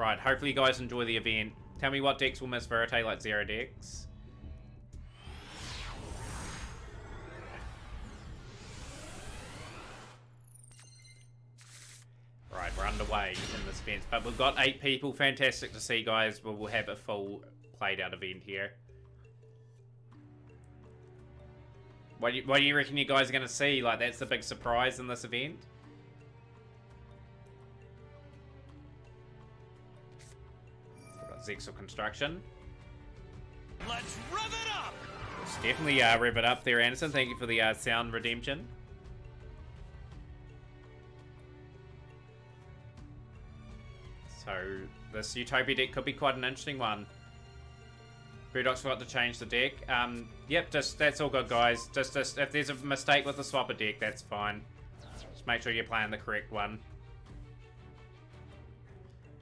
Right, hopefully you guys enjoy the event. Tell me what decks will miss Verite, like 0 decks. Right, we're underway in this event, but we've got 8 people. Fantastic to see, guys. We'll have a full played out event here. What do you reckon you guys are going to see? Like, that's the big surprise in this event. We've got Zexal Construction. Let's rev it up! Let's definitely rev it up there, Anderson. Thank you for the sound redemption. So, this Utopia deck could be quite an interesting one. Brewdog's forgot to change the deck. Yep, that's all good, guys. Just if there's a mistake with the swapper deck, that's fine. Just make sure you're playing the correct one.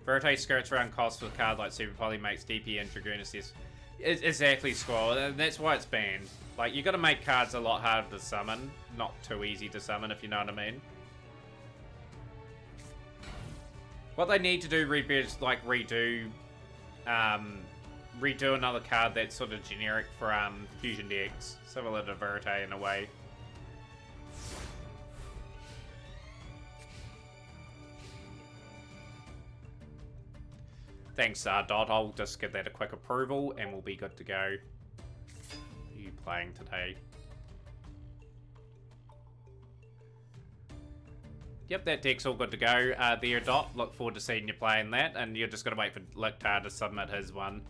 Verite skirts around costs with a card like Super Poly makes DP and Dragoon assist. Exactly, Squall. That's why it's banned. Like, you got to make cards a lot harder to summon. Not too easy to summon, if you know what I mean. What they need to do is like redo another card that's sort of generic for fusion decks, similar to Verite in a way. Thanks, Dot. I'll just give that a quick approval and we'll be good to go. Who are you playing today? Yep, that deck's all good to go there, Dot. Look forward to seeing you playing that, and you're just going to wait for Lictar to submit his one.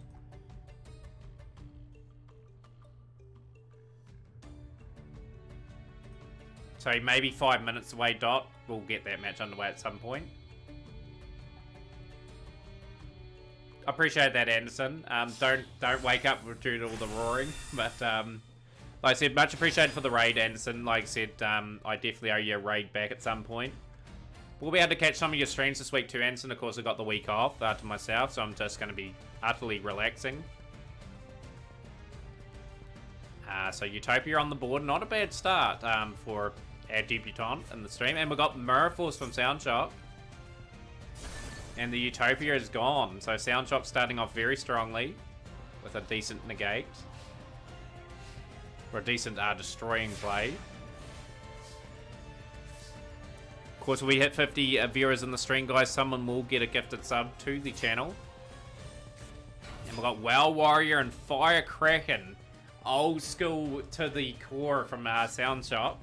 So maybe 5 minutes away, Dot. We'll get that match underway at some point. I appreciate that, Anderson. Don't wake up due to all the roaring, but like I said, much appreciated for the raid, Anderson. Like I said, I definitely owe you a raid back at some point. We'll be able to catch some of your streams this week too, Anderson. Of course, I got the week off to myself, so I'm just going to be utterly relaxing. So Utopia on the board, not a bad start for our debutant in the stream. And we got Mirrorforce from Soundshock. And the Utopia is gone. So Soundshock starting off very strongly with a decent negate. Or a decent destroying play. Of course, if we hit 50 viewers in the stream, guys, someone will get a gifted sub to the channel. And we've got Wow Warrior and Fire Kraken. Old school to the core from Soundshock.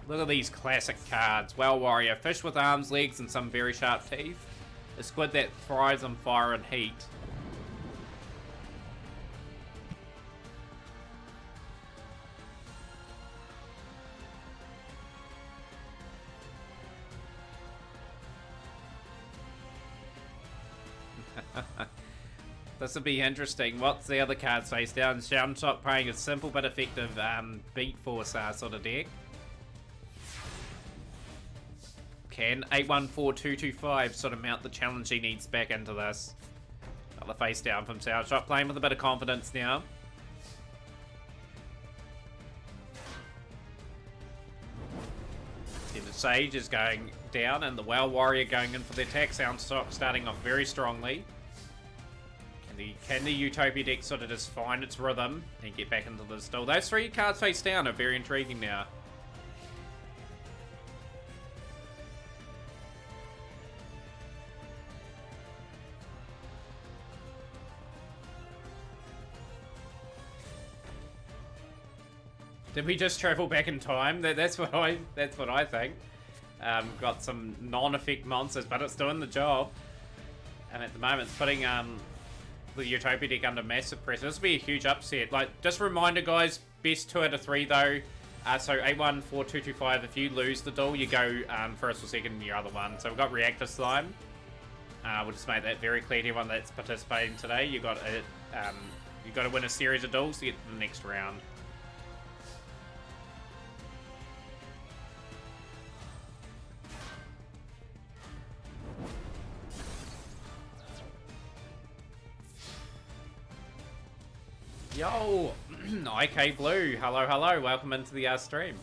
Look at these classic cards. Wow Warrior, fish with arms, legs, and some very sharp teeth. A squid that thrives on fire and heat. This will be interesting. What's the other cards face down? Soundshock playing a simple but effective beat force sort of deck. Can 814225 sort of mount the challenge he needs back into this? Another face down from Soundshock, playing with a bit of confidence now. Then the Sage is going down and the Wow Warrior going in for the attack. Soundshock starting off very strongly. Can the Utopia deck sort of just find its rhythm and get back into the stall? Those 3 cards face down are very intriguing now. Did we just travel back in time? That's what I think. Got some non-effect monsters, but it's doing the job. And at the moment, it's putting the Utopia deck under massive pressure. This will be a huge upset. Like, just a reminder, guys, best 2 out of 3 though. So 814225. If you lose the duel, you go first or second in your other one. So we've got Reactor Slime. We'll just make that very clear to everyone that's participating today. You got to win a series of duels to get to the next round. Yo, IK Blue, hello, welcome into the stream.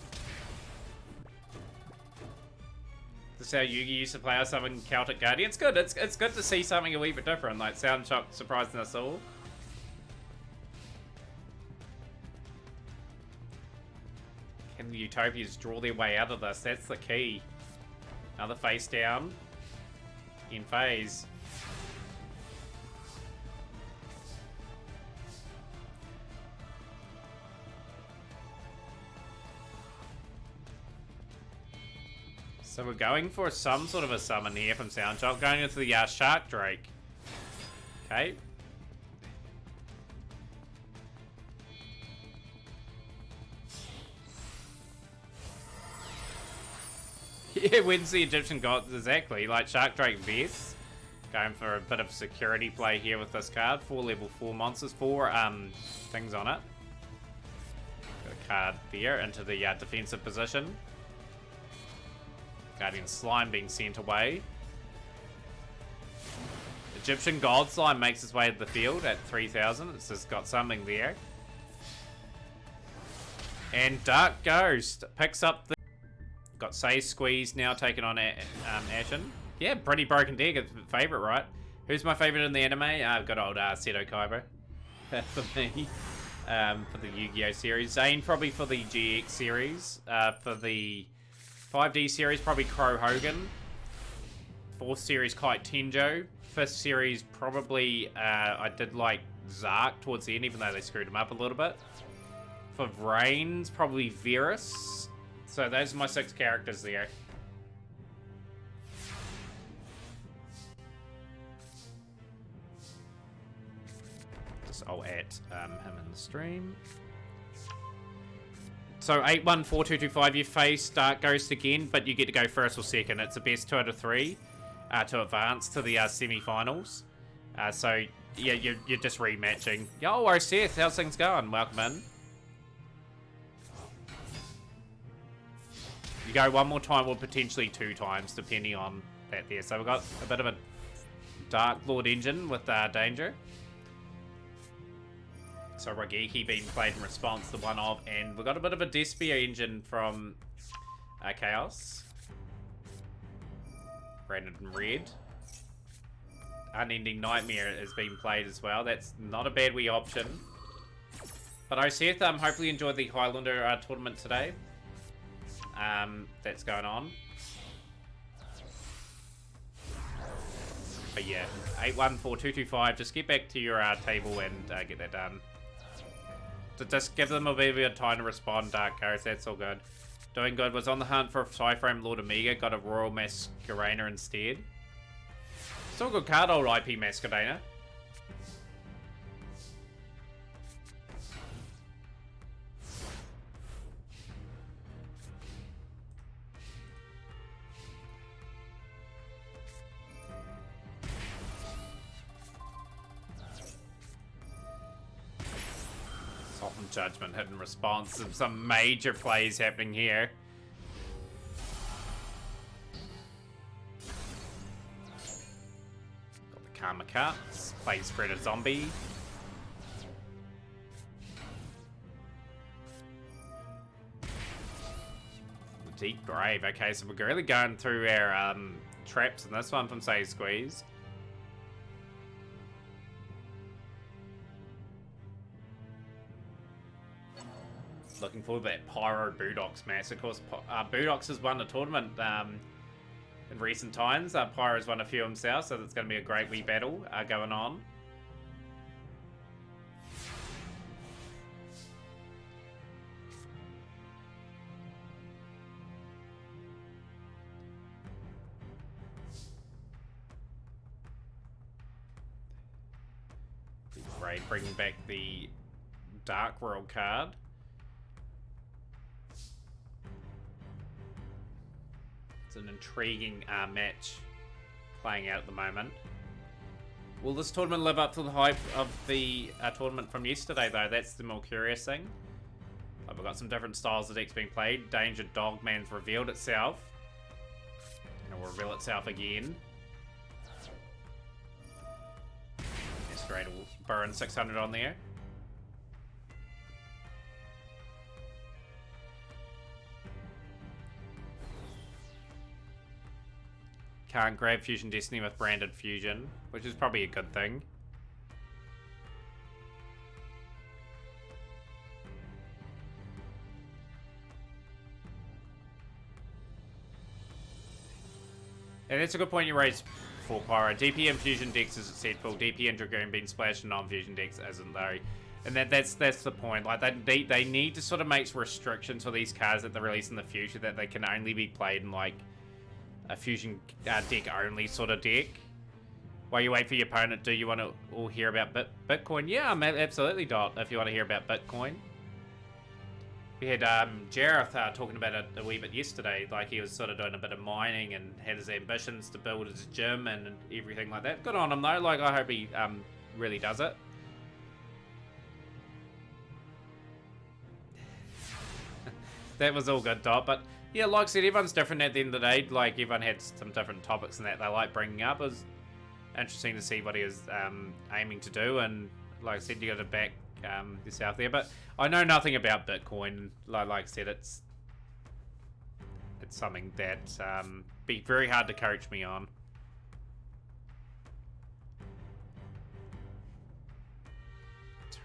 This is how Yugi used to play our summon Celtic Guardian. It's good. It's good to see something a wee bit different. Like Sound Shock surprising us all. Can the Utopias draw their way out of this? That's the key. Another face down. In phase. So we're going for some sort of a summon here from Soundshock, going into the Shark Drake. Okay. Yeah, wins the Egyptian gods, exactly. Like Shark Drake Vest. Going for a bit of security play here with this card. 4 level 4 monsters, 4 things on it. Got a card there into the defensive position. Guardian Slime being sent away. Egyptian God Slime makes its way to the field at 3,000. It's just got something there. And Dark Ghost picks up the... Got Say Squeeze now taking on Ashen. Yeah, pretty broken deck. It's my favourite, right? Who's my favourite in the anime? I've got old Seto Kaiba. For me. For the Yu-Gi-Oh! Series. Zane probably for the GX series. For the 5D series, probably Crow Hogan. 4th series, Kite Tenjo. 5th series, probably, I did like Zark towards the end, even though they screwed him up a little bit. For Vrains, probably Verus. So those are my 6 characters there. Just I'll add him in the stream. So 814225, you face Dark Ghost again, but you get to go first or second. It's the best 2 out of 3 to advance to the semi-finals. So yeah, you're just rematching. Yo, Seth, how's things going? Welcome in. You go one more time or potentially 2 times, depending on that there. So we've got a bit of a Dark Lord engine with Danger. So Rageki being played in response to one of, and we've got a bit of a Despia engine from Chaos. Branded in red. Unending Nightmare has been played as well. That's not a bad wee option. But Seth, hopefully enjoyed the Highlander tournament today. That's going on. But yeah, 814225. Just get back to your table and get that done. Just give them a bit of time to respond, Dark Ghost. That's all good. Doing good. Was on the hunt for a Psyframe Lord Omega. Got a Royal Masquerader instead. Still a good card, old IP Masquerader. Softened Judgment, hidden response. Some major plays happening here. Got the Karma Cuts. Play Spreader Zombie. The Deep Grave. Okay, so we're really going through our traps in this one from Say Squeeze. Looking forward to that Pyro Budox match. Of course, Budox has won the tournament in recent times. Pyro's won a few himself, so it's going to be a great wee battle going on. Great, bringing back the Dark World card. It's an intriguing match playing out at the moment. Will this tournament live up to the hype of the tournament from yesterday, though? That's the more curious thing. We've got some different styles of decks being played. Danger Dogman's revealed itself. And it'll reveal itself again. Masquerade will burn 600 on there. can't grab Fusion Destiny with branded Fusion, which is probably a good thing. And that's a good point you raised for Pyro. DP and Fusion decks is successful. DP and Dragoon being splashed and non-Fusion decks isn't though. And that's the point. Like they need to sort of make restrictions for these cards that they release in the future that they can only be played in like a Fusion deck only sort of deck. While you wait for your opponent, do you want to all hear about Bitcoin? Yeah, absolutely, Dot. If you want to hear about Bitcoin. We had Jareth talking about it a wee bit yesterday. Like he was sort of doing a bit of mining and had his ambitions to build his gym and everything like that. Good on him though. Like I hope he really does it. That was all good, Dot. But yeah, like I said, everyone's different at the end of the day. Like everyone had some different topics and that they like bringing up. It was interesting to see what he was aiming to do. And like I said, you got to back yourself there. But I know nothing about Bitcoin. Like I said, it's something that be very hard to coach me on.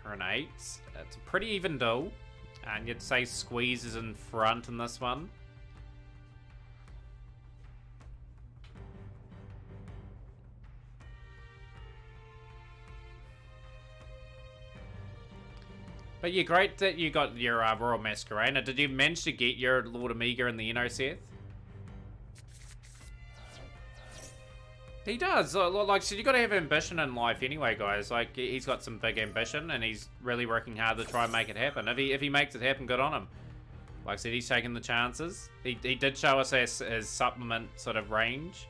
Turn 8. It's a pretty even duel. And you'd say Squeeze is in front in this one. But yeah, great that you got your Royal Masquerade. Now, did you manage to get your Lord Omega in the Inno, Seth? He does. Like I said, you got to have ambition in life anyway, guys. Like, he's got some big ambition, and he's really working hard to try and make it happen. If he makes it happen, good on him. Like I said, he's taking the chances. He did show us his supplement sort of range.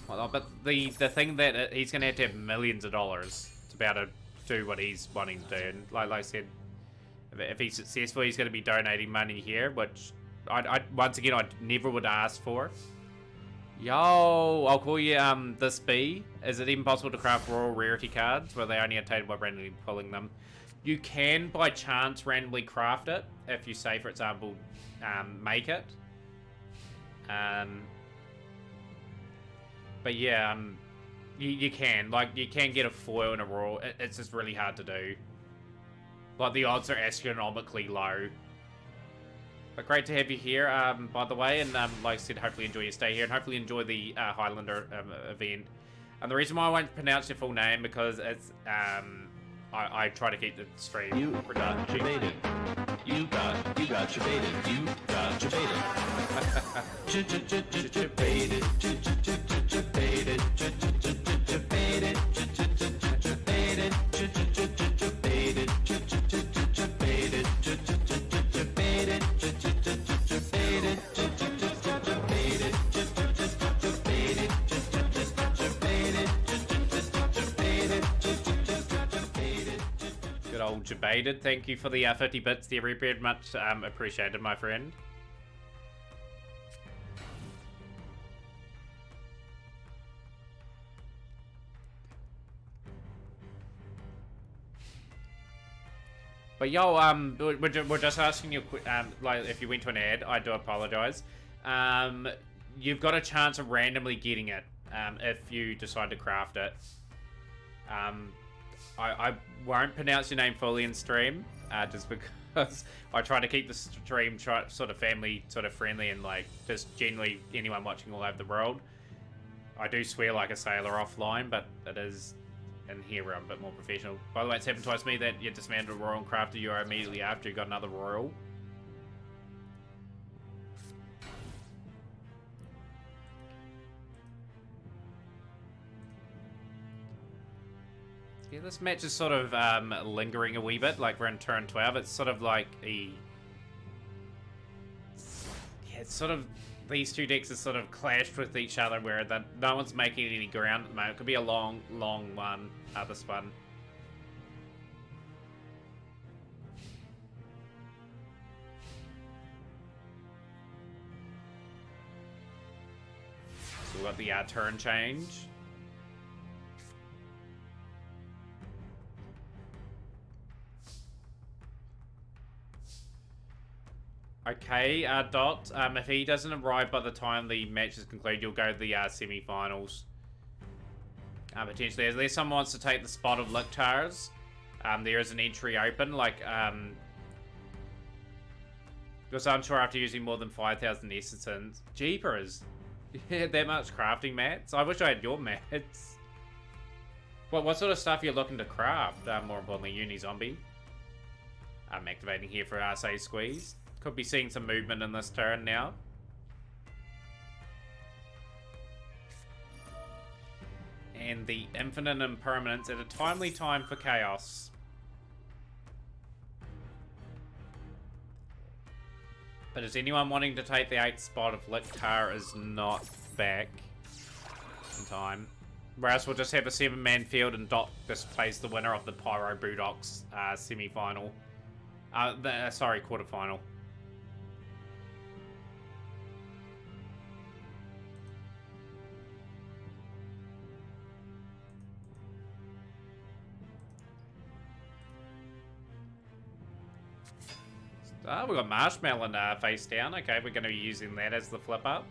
But the thing that he's going to have millions of dollars to be able to do what he's wanting to do. And like I said, if he's successful, he's going to be donating money here, which I once again I never would ask for. Yo, I'll call you this B. Is it even possible to craft Royal Rarity cards where they only obtain by randomly pulling them? You can, by chance, randomly craft it if you say, for example, make it. But yeah, you can. Like, you can get a foil and a Royal. It's just really hard to do. Like, the odds are astronomically low. But great to have you here, by the way, and like I said, hopefully enjoy your stay here, and hopefully enjoy the Highlander event. And the reason why I won't pronounce your full name, because it's, I try to keep the stream. You got debated. You got debated. You got debated. Debated. Debated. Good old debated. Thank you for the 50 bits there, Redbeard. Much appreciated, my friend. But yo, we're just asking you, like, if you went to an ad, I do apologize. You've got a chance of randomly getting it, if you decide to craft it. I won't pronounce your name fully in stream, just because I try to keep the stream sort of family, sort of friendly, and like just generally anyone watching all over the world. I do swear like a sailor offline, but it is in here where I'm a bit more professional. By the way, it's happened twice to me that you dismantled a Royal and crafted your immediately after you got another Royal. Yeah, this match is sort of lingering a wee bit, like we're in turn 12. It's sort of like a... Yeah, it's sort of... These two decks are sort of clashed with each other where no one's making any ground at the moment. It could be a long, long one, this one. So we've got the turn change. Okay, Dot. If he doesn't arrive by the time the match is concluded, you'll go to the semi-finals. Potentially, unless someone wants to take the spot of Lictars, there is an entry open. Like, because I'm sure after using more than 5,000 essences, jeepers, you had that much crafting mats. I wish I had your mats. What sort of stuff you're looking to craft? More importantly, Uni Zombie. I'm activating here for say Squeeze. Could be seeing some movement in this turn now. And the Infinite Impermanence at a timely time for Chaos. But is anyone wanting to take the 8th spot if Lictar is not back in time? Whereas we'll just have a 7-man field and Dot just plays the winner of the Pyro Budox semi-final. Sorry, quarter-final. We've got Marshmallow face down. Okay, we're going to be using that as the flip up.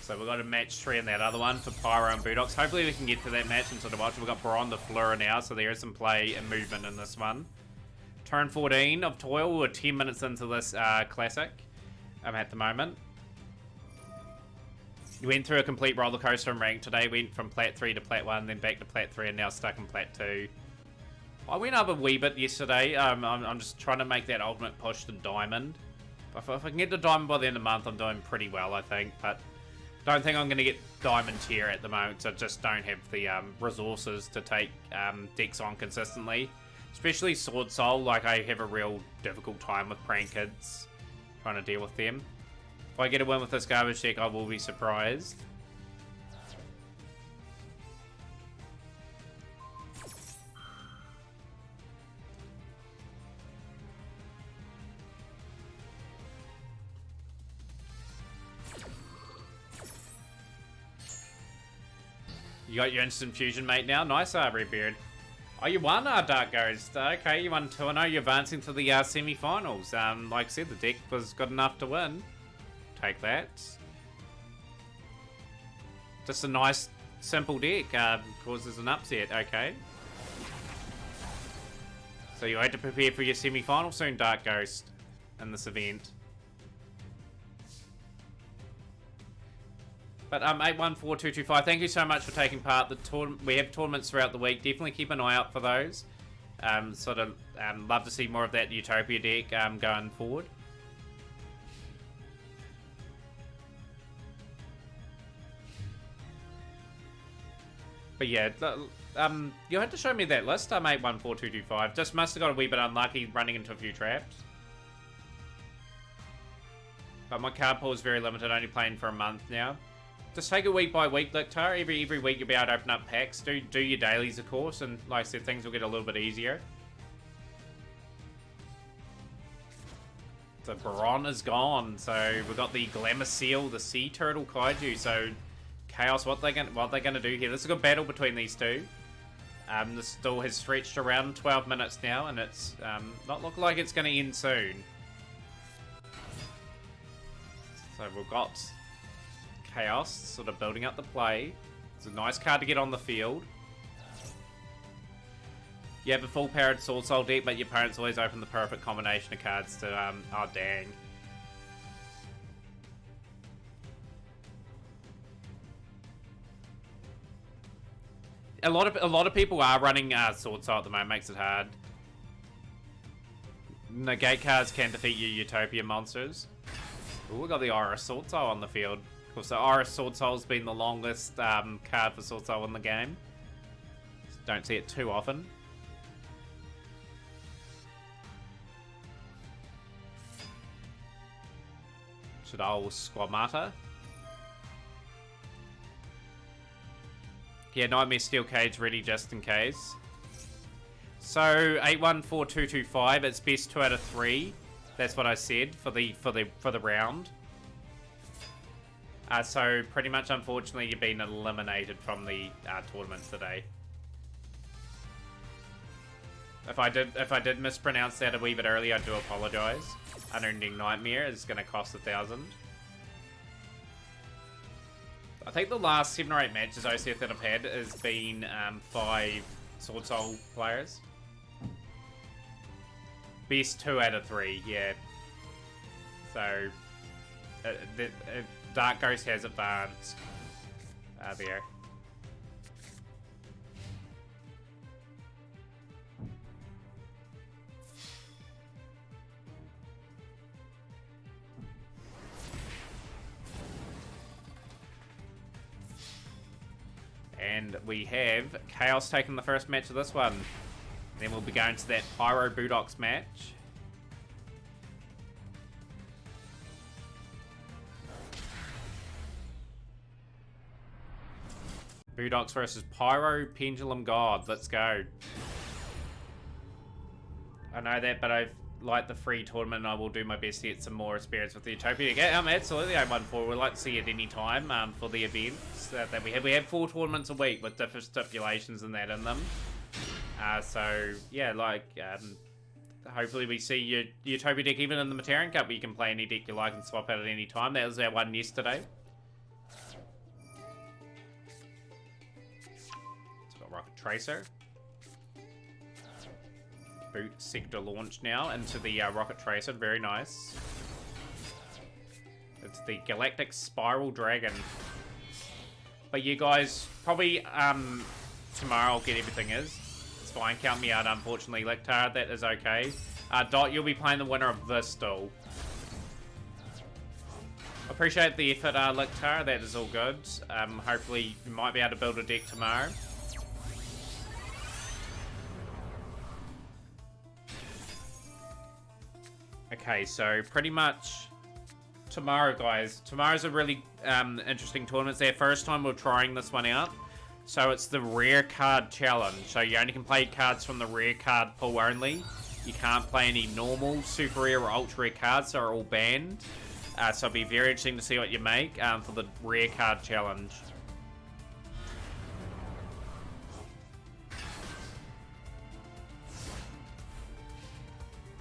So we've got a match 3 in that other one for Pyro and Budox. Hopefully we can get to that match and sort of watch. We've got Baron the Fleur now, so there is some play and movement in this one. Turn 14 of Toil. We're 10 minutes into this classic. At the moment. You went through a complete roller coaster in rank today. Went from Plat 3 to Plat 1, then back to Plat 3, and now stuck in Plat 2. I went up a wee bit yesterday. I'm just trying to make that ultimate push to Diamond. If I can get to Diamond by the end of the month, I'm doing pretty well, I think. But don't think I'm going to get Diamond tier at the moment. So I just don't have the resources to take decks on consistently. Especially Sword Soul. Like, I have a real difficult time with Prank Kids. Trying to deal with them. If I get a win with this garbage deck, I will be surprised. You got your instant fusion mate now. Nice, Redbeard. Oh, you won, Dark Ghost. Okay, you won 2-0. You're advancing to the semi-finals. Like I said, the deck was good enough to win. Take that. Just a nice, simple deck. Causes an upset. Okay. So you had to prepare for your semi-final soon, Dark Ghost, in this event. But 814225, thank you so much for taking part. We have tournaments throughout the week. Definitely keep an eye out for those. Love to see more of that Utopia deck going forward. But yeah, you had to show me that list. 814225. Just must have got a wee bit unlucky running into a few traps. But my card pool is very limited. Only playing for a month now. Just take it week by week, Lictar. Every week you'll be able to open up packs. Do your dailies, of course, and like I said, things will get a little bit easier. So Baron is gone. So we've got the Glamour Seal, the Sea Turtle Kaiju. So Chaos, what they gonna do here? This is a good battle between these two. This still has stretched around 12 minutes now, and it's not looking like it's gonna end soon. So we've got Chaos sort of building up the play. It's a nice card to get on the field. You have a full powered Sword Soul deck, but your opponents always open the perfect combination of cards to oh dang. A lot of people are running Sword Soul at the moment, makes it hard. Negate cards can defeat your Utopia monsters. Ooh, we got the Aura Sword Soul on the field. Of course, the Aura Sword Soul's been the longest card for Sword Soul in the game. Don't see it too often. Shadal Squamata. Yeah, Nightmare Steel Cage ready just in case. So 814225. It's best 2 out of 3. That's what I said for the round. So pretty much, unfortunately, you've been eliminated from the tournament today. If I did mispronounce that a wee bit earlier, I do apologise. Unending Nightmare is going to cost 1,000. I think the last 7 or 8 matches OCF that I've had has been 5 Sword Soul players. Best 2 out of 3, yeah. So, Dark Ghost has advanced there. And we have Chaos taking the first match of this one. Then we'll be going to that Pyro Budox match. Budox versus Pyro Pendulum God. Let's go. I know that, but I've liked the free tournament and I will do my best to get some more experience with the Utopia. Yeah, absolutely, I'm one for. We'd like to see it any time for the events that we have. We have 4 tournaments a week with different stipulations and that in them. So, yeah, like, hopefully we see your Utopia deck even in the Materan Cup, where you can play any deck you like and swap out at any time. That was our one yesterday. It's got Rocket Tracer. Boot sector launch now into the Rocket Tracer. Very nice. It's the Galactic Spiral Dragon. But you guys, probably tomorrow I'll get everything is. It's fine. Count me out, unfortunately, Lectar. That is okay. Dot, you'll be playing the winner of this duel. Appreciate the effort, Lectar. That is all good. Hopefully you might be able to build a deck tomorrow. Okay, so pretty much tomorrow, guys. Tomorrow's a really interesting tournament. It's our first time we're trying this one out. So it's the rare card challenge. So you only can play cards from the rare card pool only. You can't play any normal, super rare, or ultra rare cards. So they're all banned. So it'll be very interesting to see what you make for the rare card challenge.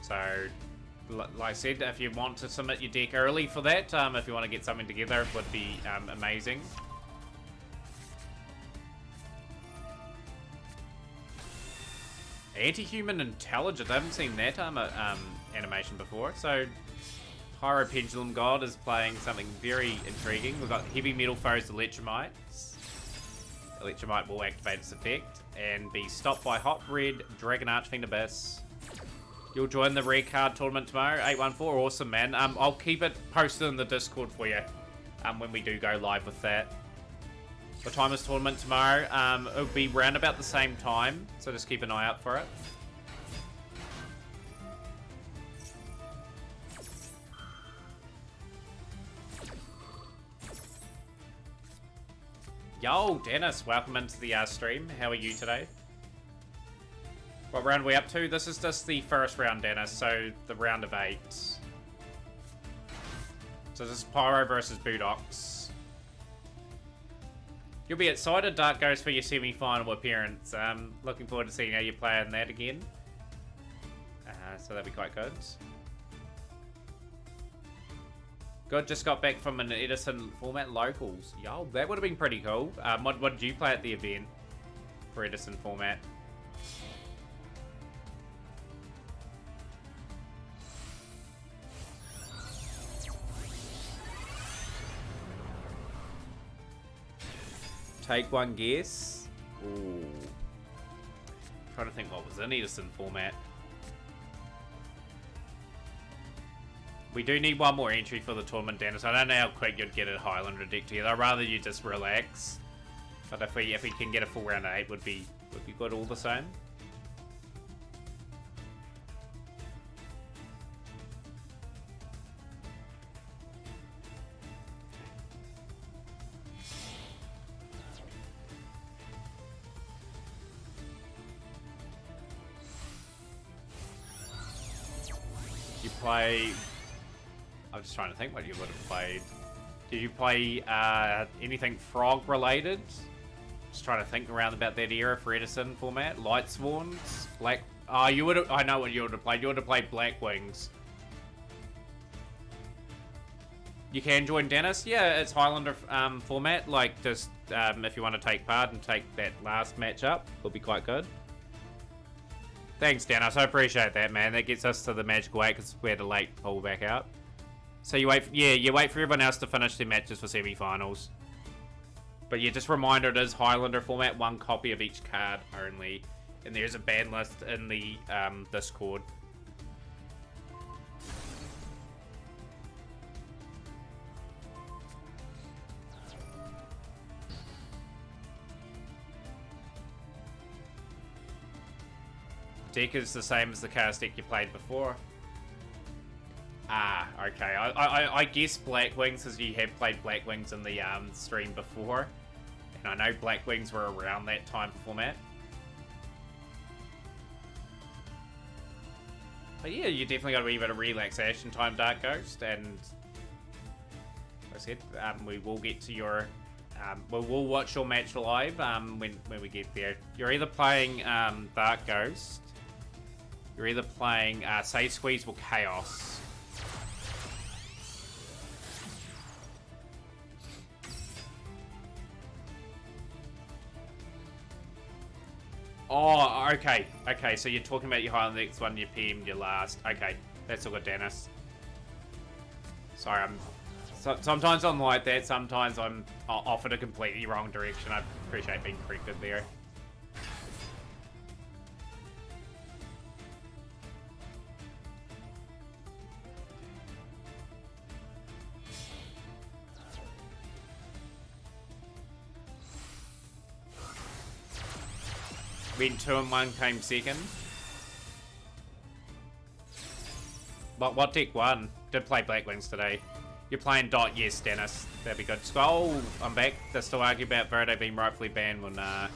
So, like I said, if you want to submit your deck early for that, if you want to get something together, it would be amazing. Anti-human intelligence. I haven't seen that animation before. So, Pyro Pendulum God is playing something very intriguing. We've got Heavy Metal Foes Electromites. Electromite will activate its effect and be stopped by Hot Red Dragon Archfiend Abyss. You'll join the rare card tournament tomorrow, 814. Awesome, man. I'll keep it posted in the Discord for you when we do go live with that. What time is tournament tomorrow? It'll be round about the same time, so just keep an eye out for it. Yo, Dennis, welcome into the stream. How are you today? What round are we up to? This is just the first round, Dennis, so the round of 8. So this is Pyro versus Budox. You'll be excited, Dark Ghost, for your semi-final appearance. Looking forward to seeing how you play in that again. So that'll be quite good. Good, just got back from an Edison format locals. Yo, that would have been pretty cool. What did you play at the event for Edison format? Take one guess. Ooh. Trying to think what was in Edison format. We do need one more entry for the tournament, Dennis. I don't know how quick you'd get a Highlander deck together. I'd rather you just relax. But if we can get a full round of 8, would be good all the same. You play... I'm just trying to think what you would have played. Do you play anything frog related? Just trying to think around about that era for Edison format. Light Swans, Black. Oh, you would. I know what you would have played. You would have played Black Wings. You can join Dennis. Yeah, it's Highlander format. Like, just if you want to take part and take that last match up, it'll be quite good. Thanks, Dennis. I appreciate that, man. That gets us to the magical 8 because we had a late pull back out. So you wait. You wait for everyone else to finish their matches for semi-finals. But yeah, just a reminder, it is Highlander format. 1 copy of each card only, and there's a ban list in the Discord. Deck is the same as the cast deck you played before. Ah, okay. I guess Black Wings, as you have played Black Wings in the stream before. And I know Black Wings were around that time format. But yeah, you definitely got a wee bit of relaxation time, Dark Ghost. And like I said, we will get to your... we'll watch your match live when we get there. You're either playing Dark Ghost... You're either playing Save Squeeze or Chaos. Oh, okay. Okay, so you're talking about your Highlander next one, your PM, your last. Okay, that's all good, Dennis. Sorry, sometimes I'm like that. Sometimes I'm off in a completely wrong direction. I appreciate being corrected there. When 2 and 1 came second. But what deck won? Did play Black Wings today. You're playing Dot, yes, Dennis. That'd be good. Squall, I'm back. They're still arguing about Verde being rightfully banned. Well, nah,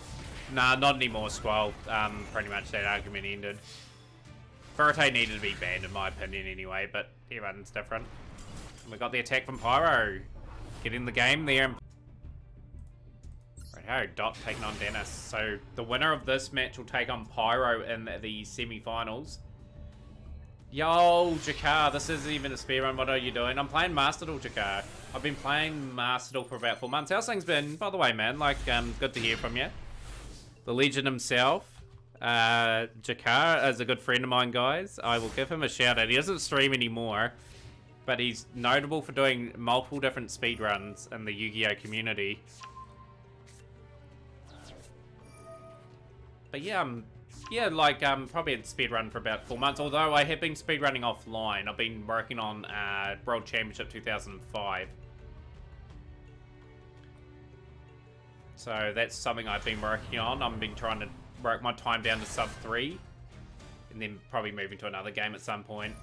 not anymore, Squall. Pretty much that argument ended. Verde needed to be banned, in my opinion, anyway, but everyone's different. And we got the attack from Pyro. Getting the game there. Righto, Dot taking on Dennis. So the winner of this match will take on Pyro in the semi-finals. Yo, Jakar, this isn't even a speedrun. What are you doing? I'm playing Master Duel, Jakar. I've been playing Master Duel for about 4 months. How's things been? By the way, man, like, good to hear from you. The Legend himself, Jakar, is a good friend of mine, guys. I will give him a shout out. He doesn't stream anymore, but he's notable for doing multiple different speedruns in the Yu-Gi-Oh community. But yeah, probably had speedrun for about 4 months, although I have been speedrunning offline. I've been working on World Championship 2005. So that's something I've been working on. I've been trying to work my time down to sub 3. And then probably moving to another game at some point.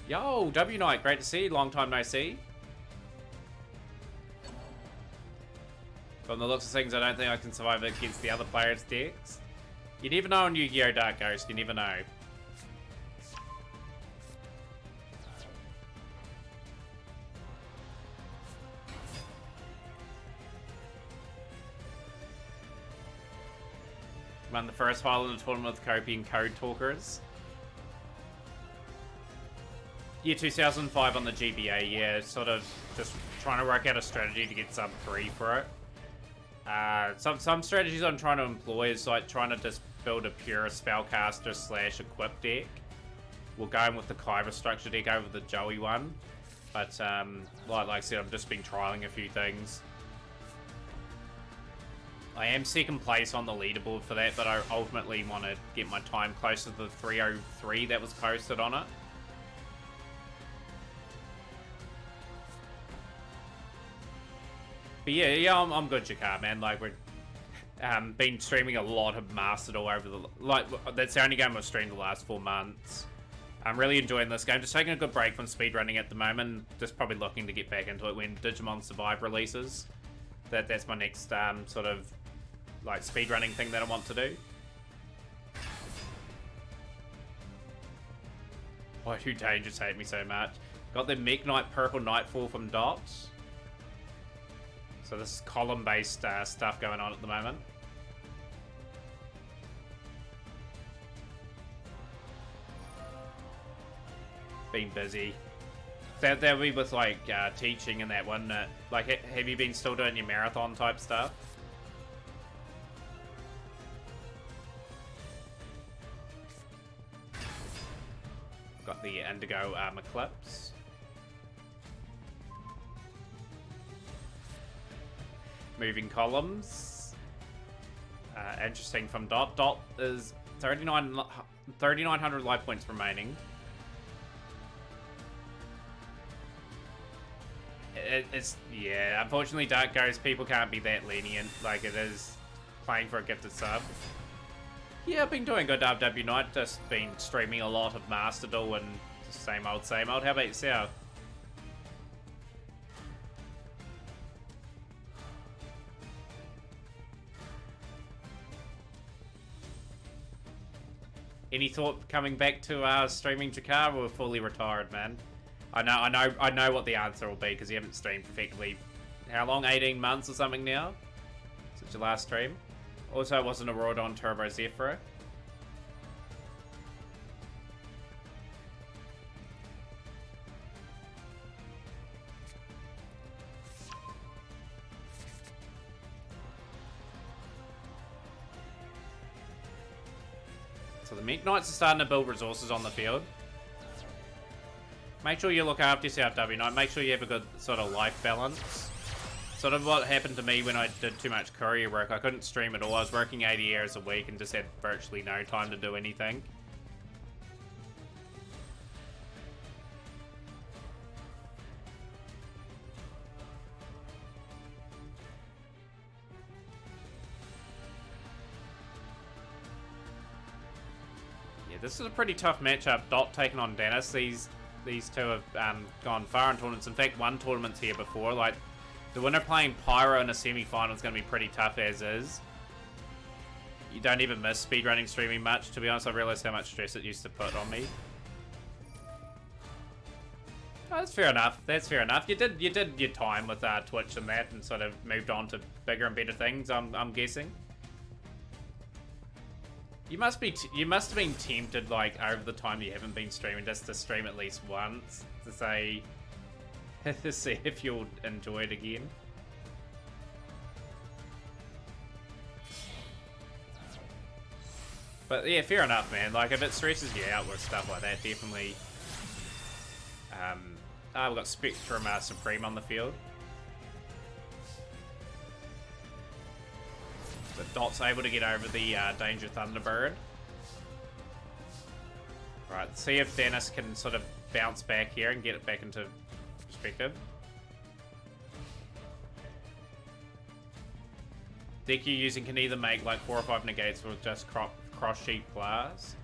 Yo, W Knight, great to see you. Long time no see. From the looks of things, I don't think I can survive against the other players' decks. You never know on Yu-Gi-Oh! Dark Ghost, you never know. Won the first Highlander tournament with Kopi and Code Talkers. Year 2005 on the GBA, yeah, sort of just trying to work out a strategy to get sub 3 for it. Some strategies I'm trying to employ is like trying to just build a pure spellcaster / equip deck. We're going with the Kyber structure deck over the Joey one. But like I said, I've just been trialing a few things. I am second place on the leaderboard for that, but I ultimately want to get my time closer to the 303 that was posted on it. But yeah, I'm good, Jakar, man. Like, we've been streaming a lot of Master Duel over the... Like, that's the only game I've streamed the last 4 months. I'm really enjoying this game. Just taking a good break from speedrunning at the moment. Just probably looking to get back into it when Digimon Survive releases. That's my next sort of, like, speedrunning thing that I want to do. Why do Dangers hate me so much? Got the Mech Knight Purple Nightfall from Dot. So this is column-based stuff going on at the moment. Been busy. That'll be with like teaching and that one. Like, have you been still doing your marathon type stuff? Got the Indigo Eclipse. Moving columns. Interesting from Dot. Dot is 3,900 life points remaining. Yeah, unfortunately Dark Ghost people can't be that lenient. Like, it is playing for a gifted sub. Yeah, I've been doing good W Night, just been streaming a lot of Master Duel and same old, same old. How about yourself? Any thought coming back to streaming Jakar, or fully retired, man? I know what the answer will be because you haven't streamed for effectively how long? 18 months or something now since your last stream. Also, it wasn't a Rodon Turbo Zephyr. So the Mech Knights are starting to build resources on the field. Make sure you look after yourself, W Knight. Make sure you have a good sort of life balance. Sort of what happened to me when I did too much courier work. I couldn't stream at all. I was working 80 hours a week and just had virtually no time to do anything. Yeah, this is a pretty tough matchup. Dot taking on Dennis. These two have gone far in tournaments. In fact, won tournaments here before. Like, the winner playing Pyro in a semi-final is going to be pretty tough as is. You don't even miss speedrunning streaming much. To be honest, I realized how much stress it used to put on me. Oh, that's fair enough. That's fair enough. You did your time with Twitch and that, and sort of moved on to bigger and better things. I'm guessing. You must have been tempted, like, over the time you haven't been streaming, just to stream at least once to say, to see if you'll enjoy it again. But yeah, fair enough, man. Like, if it stresses you out with stuff like that, definitely. We've got Spectrum Supreme on the field. The Dot's able to get over the Danger Thunderbird. Right, see if Dennis can sort of bounce back here and get it back into perspective. Deck you're using can either make like 4 or 5 negates or just cross sheet class.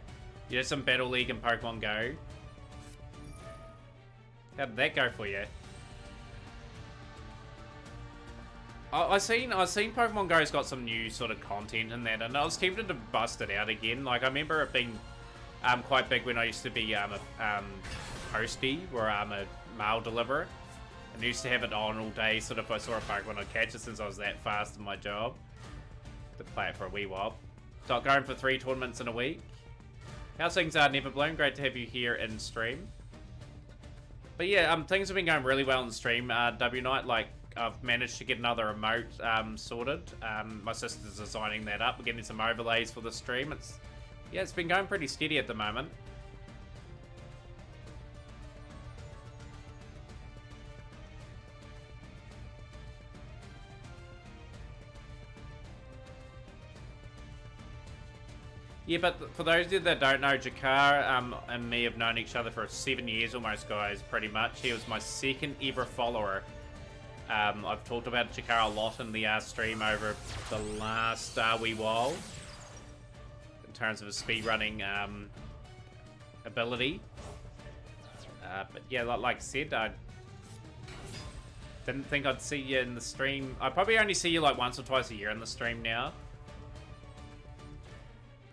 You did some Battle League and Pokemon Go. How did that go for you? I've seen Pokemon Go's got some new sort of content in that, and I was tempted to bust it out again. Like, I remember it being quite big when I used to be a postie, or a mail deliverer, and I used to have it on all day. Sort of, if I saw a Pokemon, I'd catch it since I was that fast in my job to play it for a wee while. So I'm going for 3 tournaments in a week. How's things are, Neverbloom? Great to have you here in stream. But yeah, things have been going really well in the stream. W Night, like, I've managed to get another remote sorted. My sister's designing that up. We're getting some overlays for the stream. It's been going pretty steady at the moment. Yeah, but for those of you that don't know, Jakar and me have known each other for 7 years almost, guys, pretty much. He was my second ever follower. I've talked about Jakar a lot in the stream over the last wee while, in terms of his speedrunning ability. But yeah, like I said, I didn't think I'd see you in the stream. I probably only see you like once or twice a year in the stream now.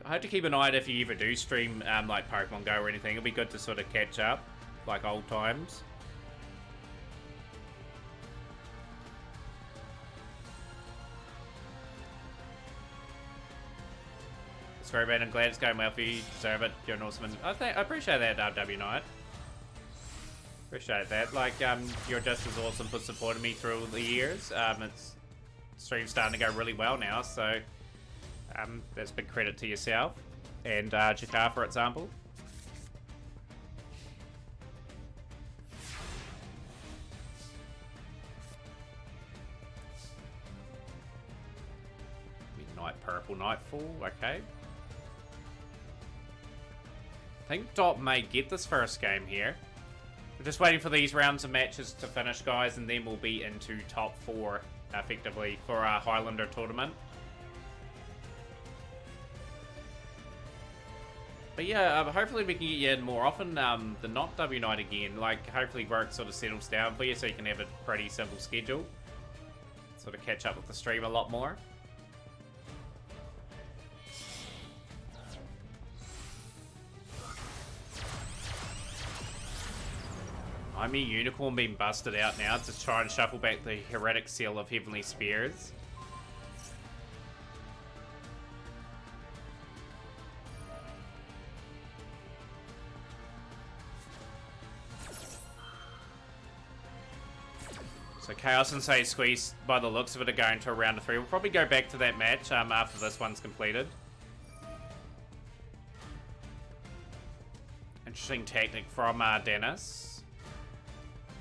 I hope to keep an eye out if you ever do stream like Pokemon Go or anything. It'll be good to sort of catch up, like old times. Sorry, man. I'm glad it's going well for you. Deserve it. You're an awesome. I appreciate that, W Knight. Appreciate that. Like, you're just as awesome for supporting me through the years. It's stream's starting to go really well now, so that's big credit to yourself and Jakar, for example. Midnight Purple Nightfall. Okay. I think Dot may get this first game here. We're just waiting for these rounds of matches to finish, guys, and then we'll be into top 4, effectively, for our Highlander tournament. But yeah, hopefully we can get you in more often than not, W Night again. Like, hopefully work sort of settles down for you so you can have a pretty simple schedule. Sort of catch up with the stream a lot more. I'm a unicorn being busted out now to try and shuffle back the heretic seal of Heavenly Spears. So Chaos and Say Squeeze, by the looks of it, are going to a round of 3. We'll probably go back to that match after this one's completed. Interesting tactic from Dennis.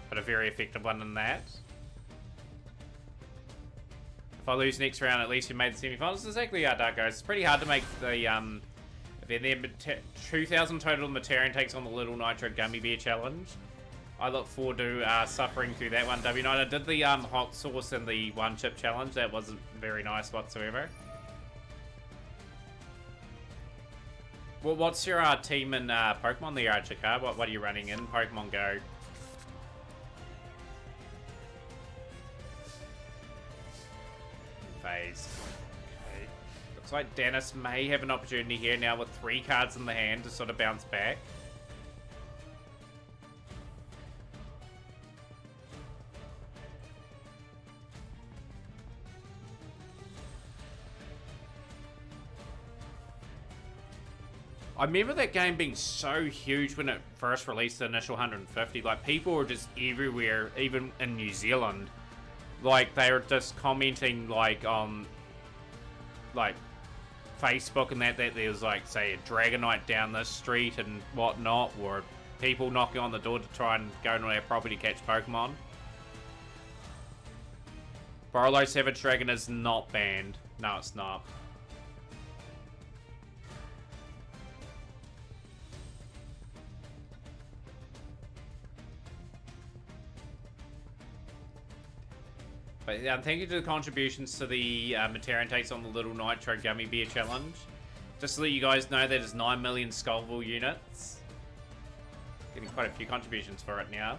But a very effective one in that. If I lose next round, at least you made the semi-finals. Exactly how that goes. It's pretty hard to make the, if they're 2,000 total Materian takes on the Little Nitro Gummy Bear Challenge. I look forward to suffering through that one. W Night, I did the hot sauce and the one chip challenge. That wasn't very nice whatsoever. Well, what's your team in Pokemon there, Chika? What are you running in Pokemon Go? Phase. Okay. Looks like Dennis may have an opportunity here now with 3 cards in the hand to sort of bounce back. I remember that game being so huge when it first released, the initial 150. Like, people were just everywhere, even in New Zealand. Like, they were just commenting, like, on, like, Facebook and that there was, like, say, a Dragonite down this street and whatnot, or people knocking on the door to try and go into their property to catch Pokemon. Barlow Savage Dragon is not banned. No, it's not. But thank you to the contributions to the Materian takes on the Little Nitro Gummy Bear Challenge. Just to let you guys know, that is 9 million Skullville units. Getting quite a few contributions for it now.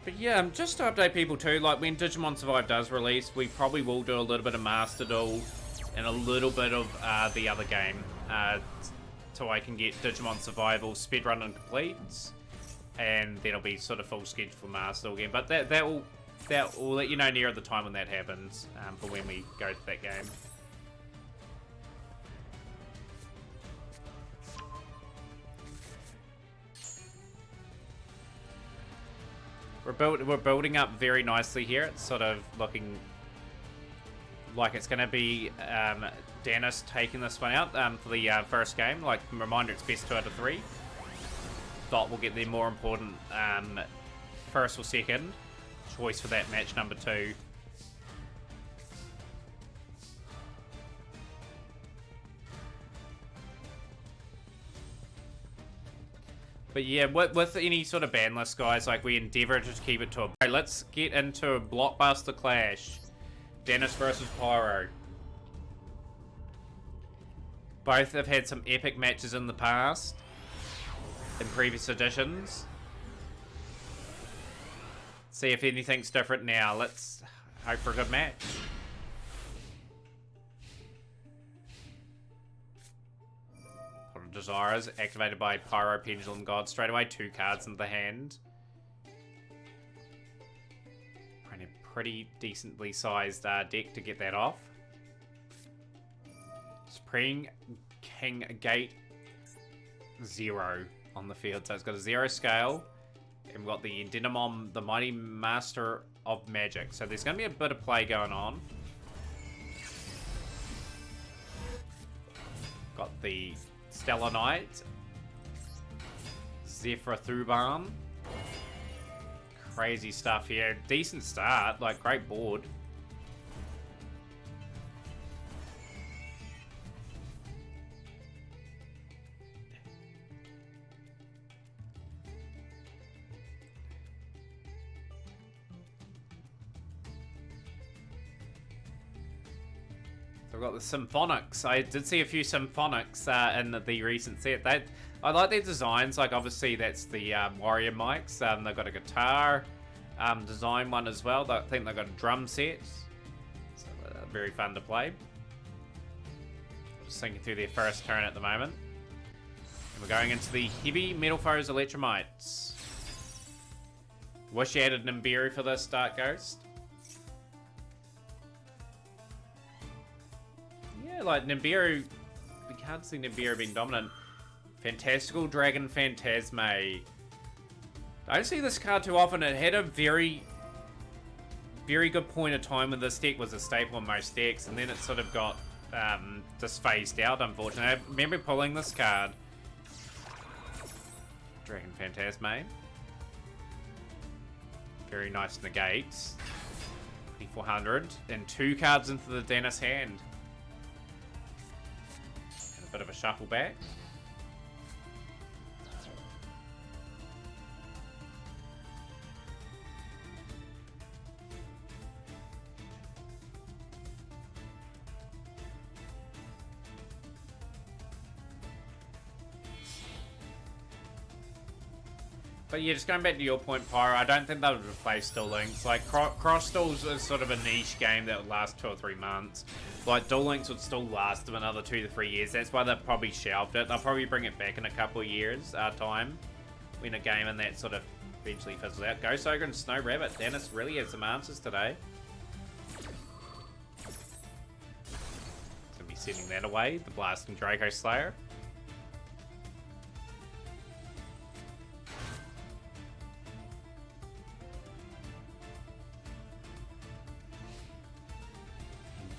But yeah, just to update people too, like when Digimon Survive does release, we probably will do a little bit of Master Duel and a little bit of the other game, so I can get Digimon Survival speedrun and completes, and then it'll be sort of full schedule for Master again. But that will let you know near the time when that happens, for when we go to that game. We're building up very nicely here. It's sort of looking like it's going to be Dennis taking this one out for the first game. Like, reminder, it's best 2 out of 3. Dot will get the more important first or second choice for that match number 2. But yeah, with any sort of ban list, guys, like, we endeavour to keep it to a... Okay, let's get into a blockbuster clash. Dennis versus Pyro. Both have had some epic matches in the past, in previous editions. See if anything's different now. Let's hope for a good match. Pot of Desires, activated by Pyro Pendulum God. Straight away, 2 cards into the hand. And a pretty decently sized deck to get that off. Spring King Gate 0 on the field. So it's got a 0 scale. And we've got the Dynamon, the Mighty Master of Magic. So there's going to be a bit of play going on. Got the Stellar Knight. Zephyr Thuban. Crazy stuff here. Decent start. Like, great board. I've got the Symphonics. I did see a few Symphonics in the recent set. I like their designs. Like, obviously, that's the Warrior mics. They've got a guitar design one as well. I think they've got a drum set. So, very fun to play. Just thinking through their first turn at the moment. And we're going into the Heavy Metal Foes Electromites. Wish you added Nibiru for this, Dark Ghost. Yeah, like Nibiru, we can't see Nibiru being dominant. Fantastical Dragon Phantasme. I don't see this card too often. It had a very good point of time when this deck was a staple in most decks, and then it sort of got just phased out, unfortunately. I remember pulling this card. Dragon Phantasme. Very nice negates. 2400. And 2 cards into the Dennis hand. Bit of a shuffle back. But yeah, just going back to your point, Pyro, I don't think they would replace Duel Links. Like, Cross Duels is sort of a niche game that would last 2 or 3 months. Like, Duel Links would still last them another 2 to 3 years. That's why they've probably shelved it. They'll probably bring it back in a couple of years' time. When a game and that sort of eventually fizzles out. Ghost Ogre and Snow Rabbit. Dennis really has some answers today. Gonna be sending that away. The Blasting Draco Slayer.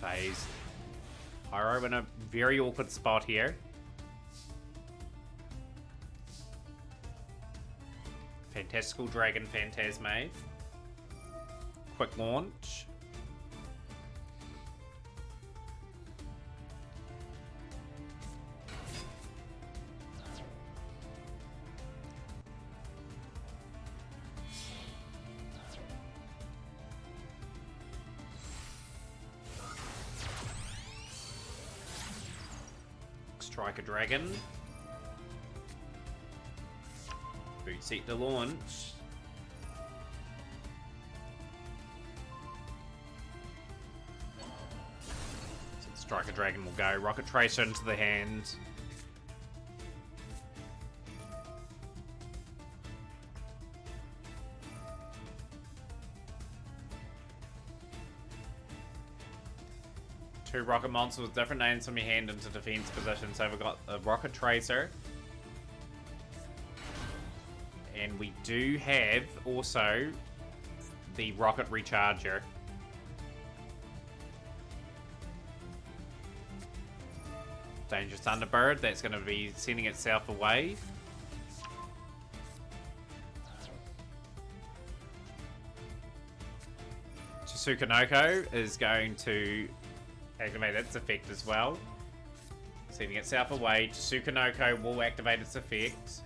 Phase. Pyro in a very awkward spot here. Fantastical Dragon Phantasme. Quick launch. Strike a Dragon. Boot seat to launch. So Strike a Dragon will go. Rocket Tracer into the hand. Two rocket monsters with different names from your hand into defense position. So we've got a Rocket Tracer. And we do have also the Rocket Recharger. Dangerous Thunderbird, that's going to be sending itself away. Tsukunoko is going to activate its effect as well. Sending itself away. Tsukunoko will activate its effect.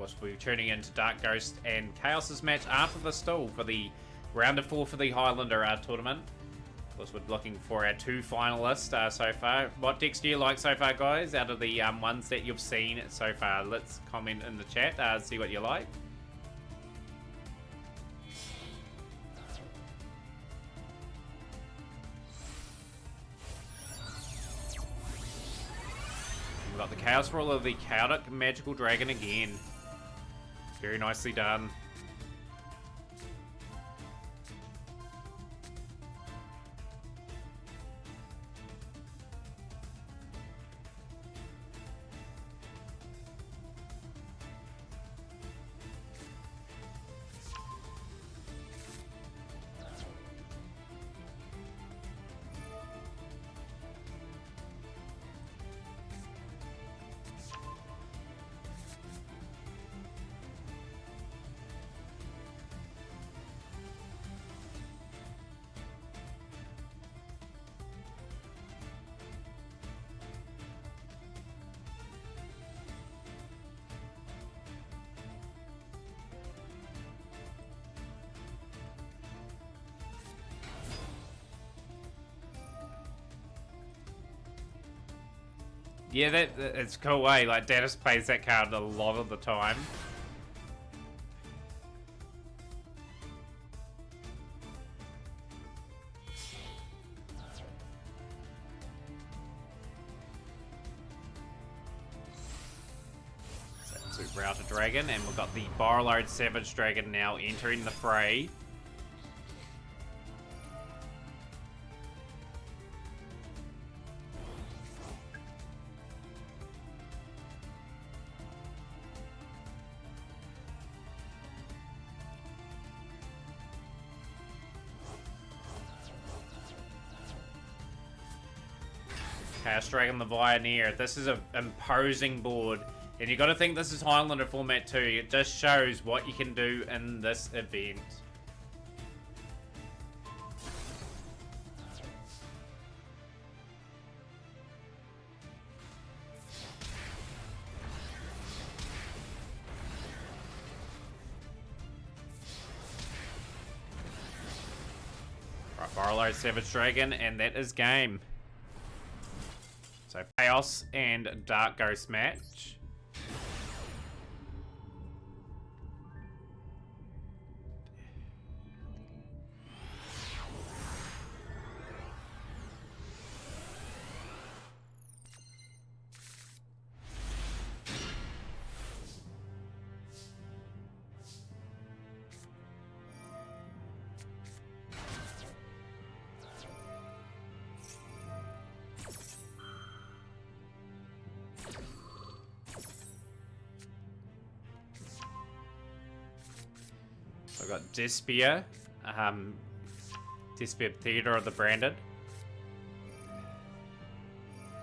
course, we'll be tuning into Dark Ghost and Chaos's match after this duel for the round of 4 for the Highlander tournament. Of course, we're looking for our 2 finalists so far. What decks do you like so far, guys, out of the ones that you've seen so far? Let's comment in the chat, see what you like. We've got the Chaos Ruler, the Chaotic Magical Dragon again. Very nicely done. Yeah, it's cool way. Like, Datus plays that card a lot of the time. So, Router Dragon, and we've got the Borrowed Savage Dragon now entering the fray. Chaos Dragon the Pioneer. This is an imposing board, and you got to think this is Highlander format too. It just shows what you can do in this event. Right, Borrowed Savage Dragon, and that is game. So Chaos and Dark Ghost match. So I've got Despia, Despia Theater of the Branded.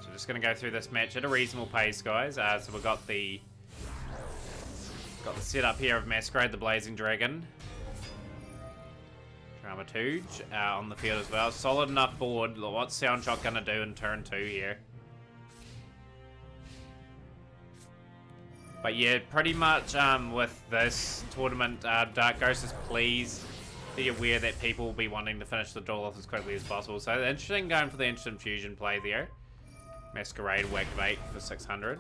So just going to go through this match at a reasonable pace, guys. So we've got the setup here of Masquerade the Blazing Dragon, Dramaturge on the field as well. Solid enough board. What's Soundshot going to do in turn 2 here? But yeah, pretty much with this tournament, Dark Ghost is please be aware that people will be wanting to finish the duel off as quickly as possible. So interesting going for the instant fusion play there. Masquerade will activate for 600.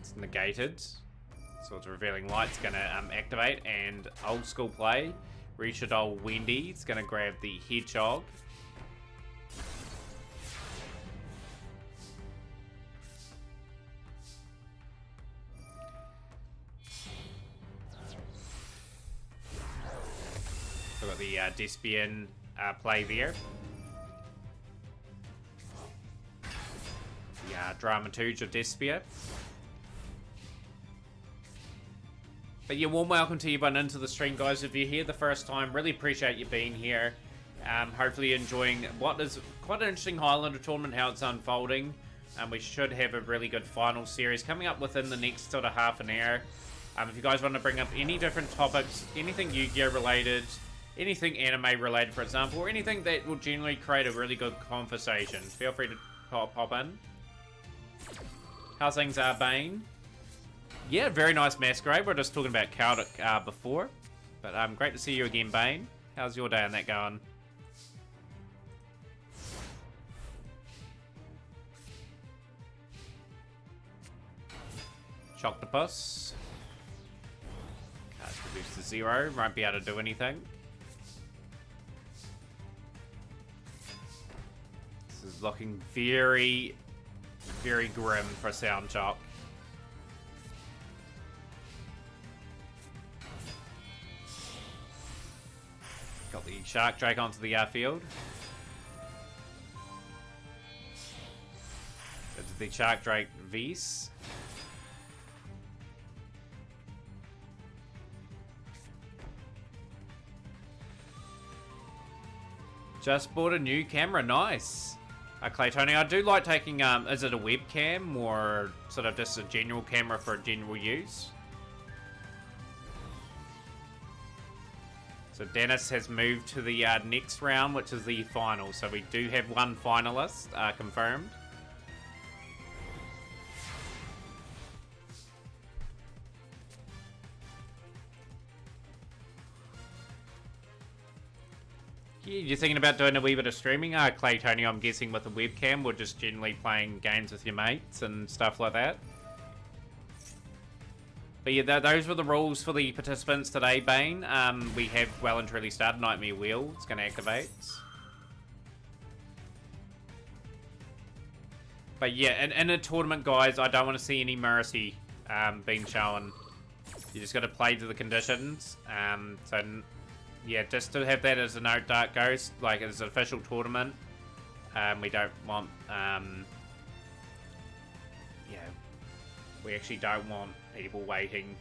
It's negated. So it's Revealing Light's going to activate, and old school play. Reshadol Wendy is going to grab the Hedgehog. So we've got the Despian play there. The Dramaturge of Despia. But yeah, warm welcome to everyone into the stream, guys. If you're here the first time, really appreciate you being here. Hopefully you're enjoying what is quite an interesting Highlander tournament, how it's unfolding. We should have a really good final series coming up within the next sort of half an hour. If you guys want to bring up any different topics, anything Yu-Gi-Oh related, anything anime related, for example, or anything that will generally create a really good conversation, feel free to pop in. How's things, Bane? Yeah, very nice masquerade. We are just talking about Celtic before. But great to see you again, Bane. How's your day on that going? Choctopus. Cards reduced to 0. Won't be able to do anything. This is looking very, very grim for Sound Shock. Got the Shark Drake onto the field. It's the Shark Drake Vs. Just bought a new camera, nice. Claytony, I do like taking, is it a webcam or sort of just a general camera for general use? So Dennis has moved to the next round, which is the final. So we do have one finalist confirmed. Yeah, you're thinking about doing a wee bit of streaming? Claytony, I'm guessing with a webcam, or just generally playing games with your mates and stuff like that? But yeah, those were the rules for the participants today, Bane. We have well and truly started. Nightmare Wheel. It's going to activate. But yeah, in a tournament, guys, I don't want to see any mercy being shown. You just got to play to the conditions. So yeah, just to have that as a note, Dark Ghost, like as an official tournament. We don't want... yeah, we actually don't want people waiting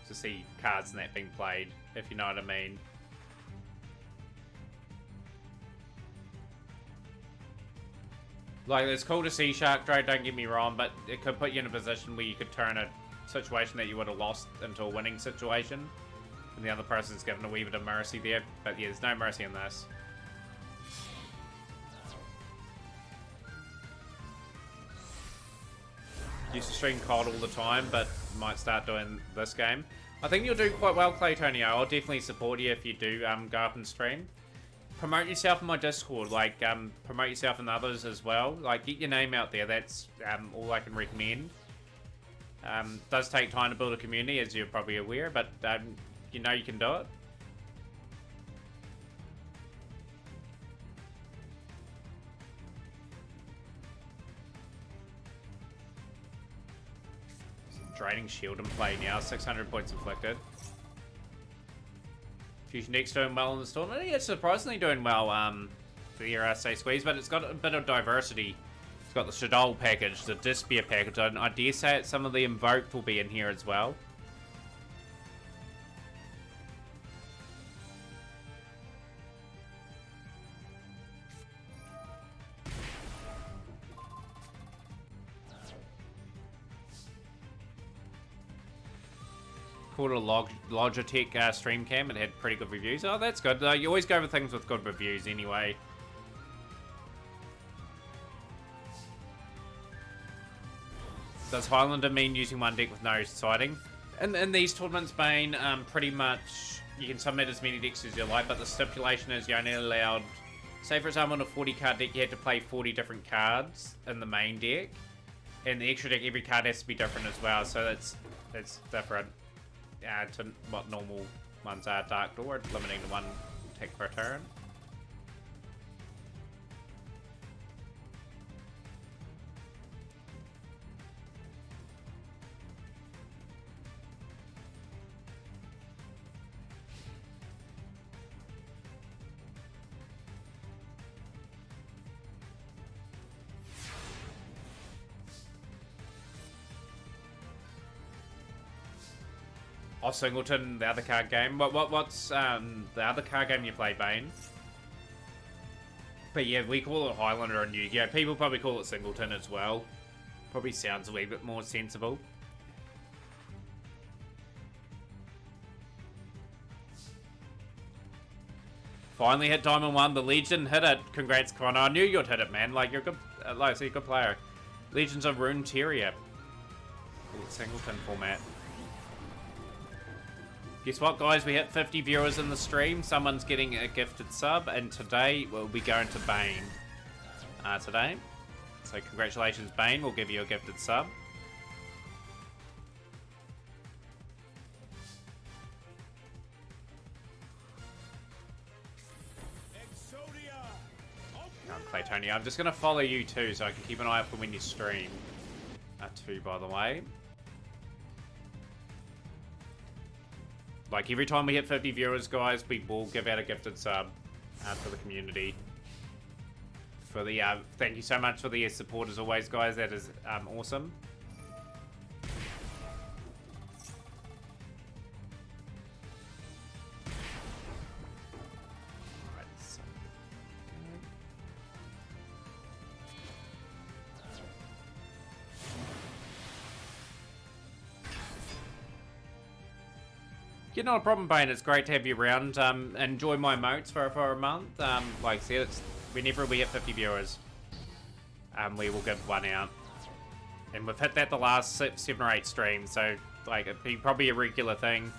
to see cards and that being played, if you know what I mean. Like, it's cool to see Shark Drake, don't get me wrong, but it could put you in a position where you could turn a situation that you would have lost into a winning situation, and the other person's given a wee bit of mercy there. But yeah, there's no mercy in this. Used to stream COD all the time, but might start doing this game. I think you'll do quite well, Claytonio. I'll definitely support you if you do go up and stream. Promote yourself in my Discord, like promote yourself in others as well. Like, get your name out there. That's all I can recommend. Does take time to build a community, as you're probably aware, but you know you can do it. Draining shield in play now, 600 points inflicted. Fusion Deck's doing well in the tournament. Yeah, it's surprisingly doing well for the Say Squeeze, but it's got a bit of diversity. It's got the Shadol package, the Despair package. I dare say it, some of the Invoked will be in here as well. Called a Logitech stream cam. It had pretty good reviews. Oh, that's good. You always go for things with good reviews anyway. Does Highlander mean using one deck with no siding? In these tournaments, Bane, pretty much you can submit as many decks as you like, but the stipulation is you're only allowed... Say, for example, in a 40 card deck, you have to play 40 different cards in the main deck. And the extra deck, every card has to be different as well, so that's different. To what normal ones are. Dark Door, limiting to one tick per turn. Oh, Singleton, the other card game. What's the other card game you play, Bane? But yeah, we call it Highlander and Yu-Gi-Oh! People probably call it Singleton as well. Probably sounds a wee bit more sensible. Finally hit Diamond 1. The Legion hit it. Congrats, Connor. I knew you'd hit it, man. Like, you're a good, like, so you're a good player. Legions of Runeterra. Cool Singleton format. Guess what, guys? We hit 50 viewers in the stream. Someone's getting a gifted sub, and today we'll be going to Bane. Today. So congratulations, Bane. We'll give you a gifted sub. Claytonia. I'm just going to follow you too, so I can keep an eye out for when you stream. Too, by the way. Like, every time we hit 50 viewers, guys, we will give out a gifted sub for the community. For the, thank you so much for the support as always, guys. That is awesome. Yeah, not a problem, Bane. It's great to have you around. Enjoy my emotes for a month. Like I said, it's whenever we hit 50 viewers, we will give one out. And we've hit that the last 7 or 8 streams, so like it'd be probably a regular thing.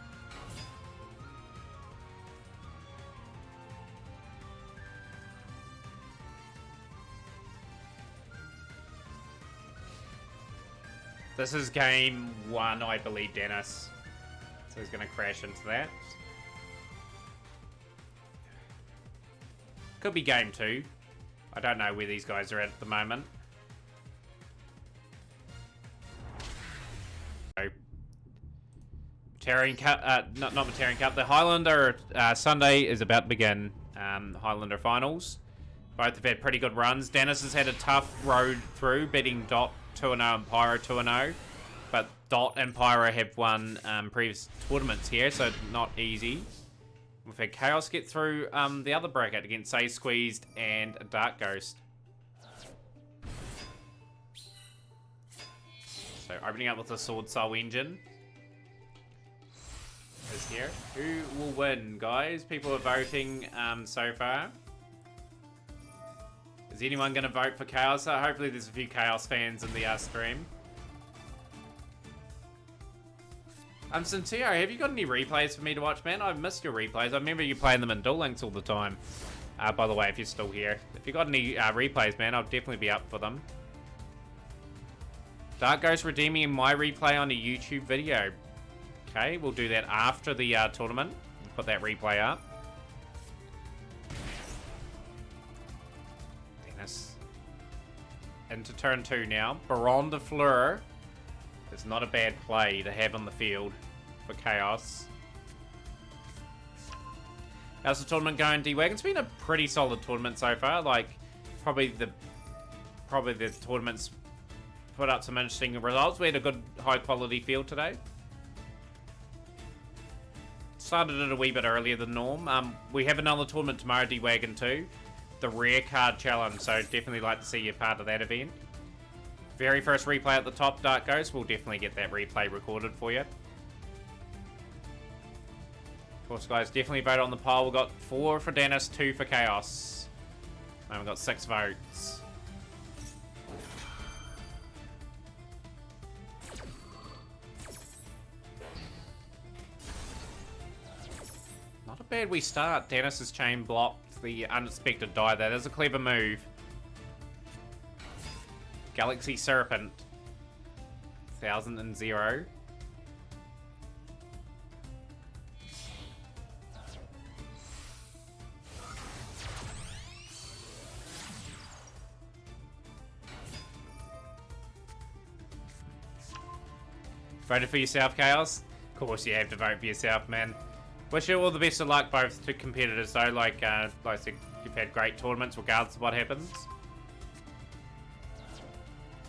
This is game 1, I believe, Dennis. So he's going to crash into that. Could be game 2. I don't know where these guys are at the moment. So, Batarian Cup, not Batarian Cup, the Highlander Sunday is about to begin. Highlander finals. Both have had pretty good runs. Dennis has had a tough road through, beating Dot 2-0 and Pyro 2-0. But Dot and Pyro have won previous tournaments here, so not easy. We've had Chaos get through the other bracket against Say Squeezed and Dark Ghost. So opening up with the Sword Soul engine is here. Who will win, guys? People are voting so far. Is anyone going to vote for Chaos? Hopefully there's a few Chaos fans in the stream. Sincere, have you got any replays for me to watch, man? I've missed your replays. I remember you playing them in Duel Links all the time. By the way, if you're still here. If you got any replays, man, I'll definitely be up for them. Dark Ghost redeeming my replay on a YouTube video. Okay, we'll do that after the tournament. Put that replay up. Dennis. Into turn 2 now. Baron de Fleur. It's not a bad play to have on the field for Chaos. How's the tournament going, D-Wag? It's been a pretty solid tournament so far. Like, probably the tournament's put up some interesting results. We had a good high-quality field today. Started it a wee bit earlier than norm. We have another tournament tomorrow, D-Wagon, too. The Rare Card Challenge, so definitely like to see you part of that event. Very first replay at the top, Dark Ghost. We'll definitely get that replay recorded for you. Of course, guys, definitely vote on the poll. We've got 4 for Dennis, 2 for Chaos. And we've got 6 votes. Not a bad wee start. Dennis's chain blocked the unexpected die. That is a clever move. Galaxy Serpent. 1000. Voted for yourself, Chaos? Of course you have to vote for yourself, man. Wish you all the best of luck, both to competitors, though. Like I said, you've had great tournaments regardless of what happens.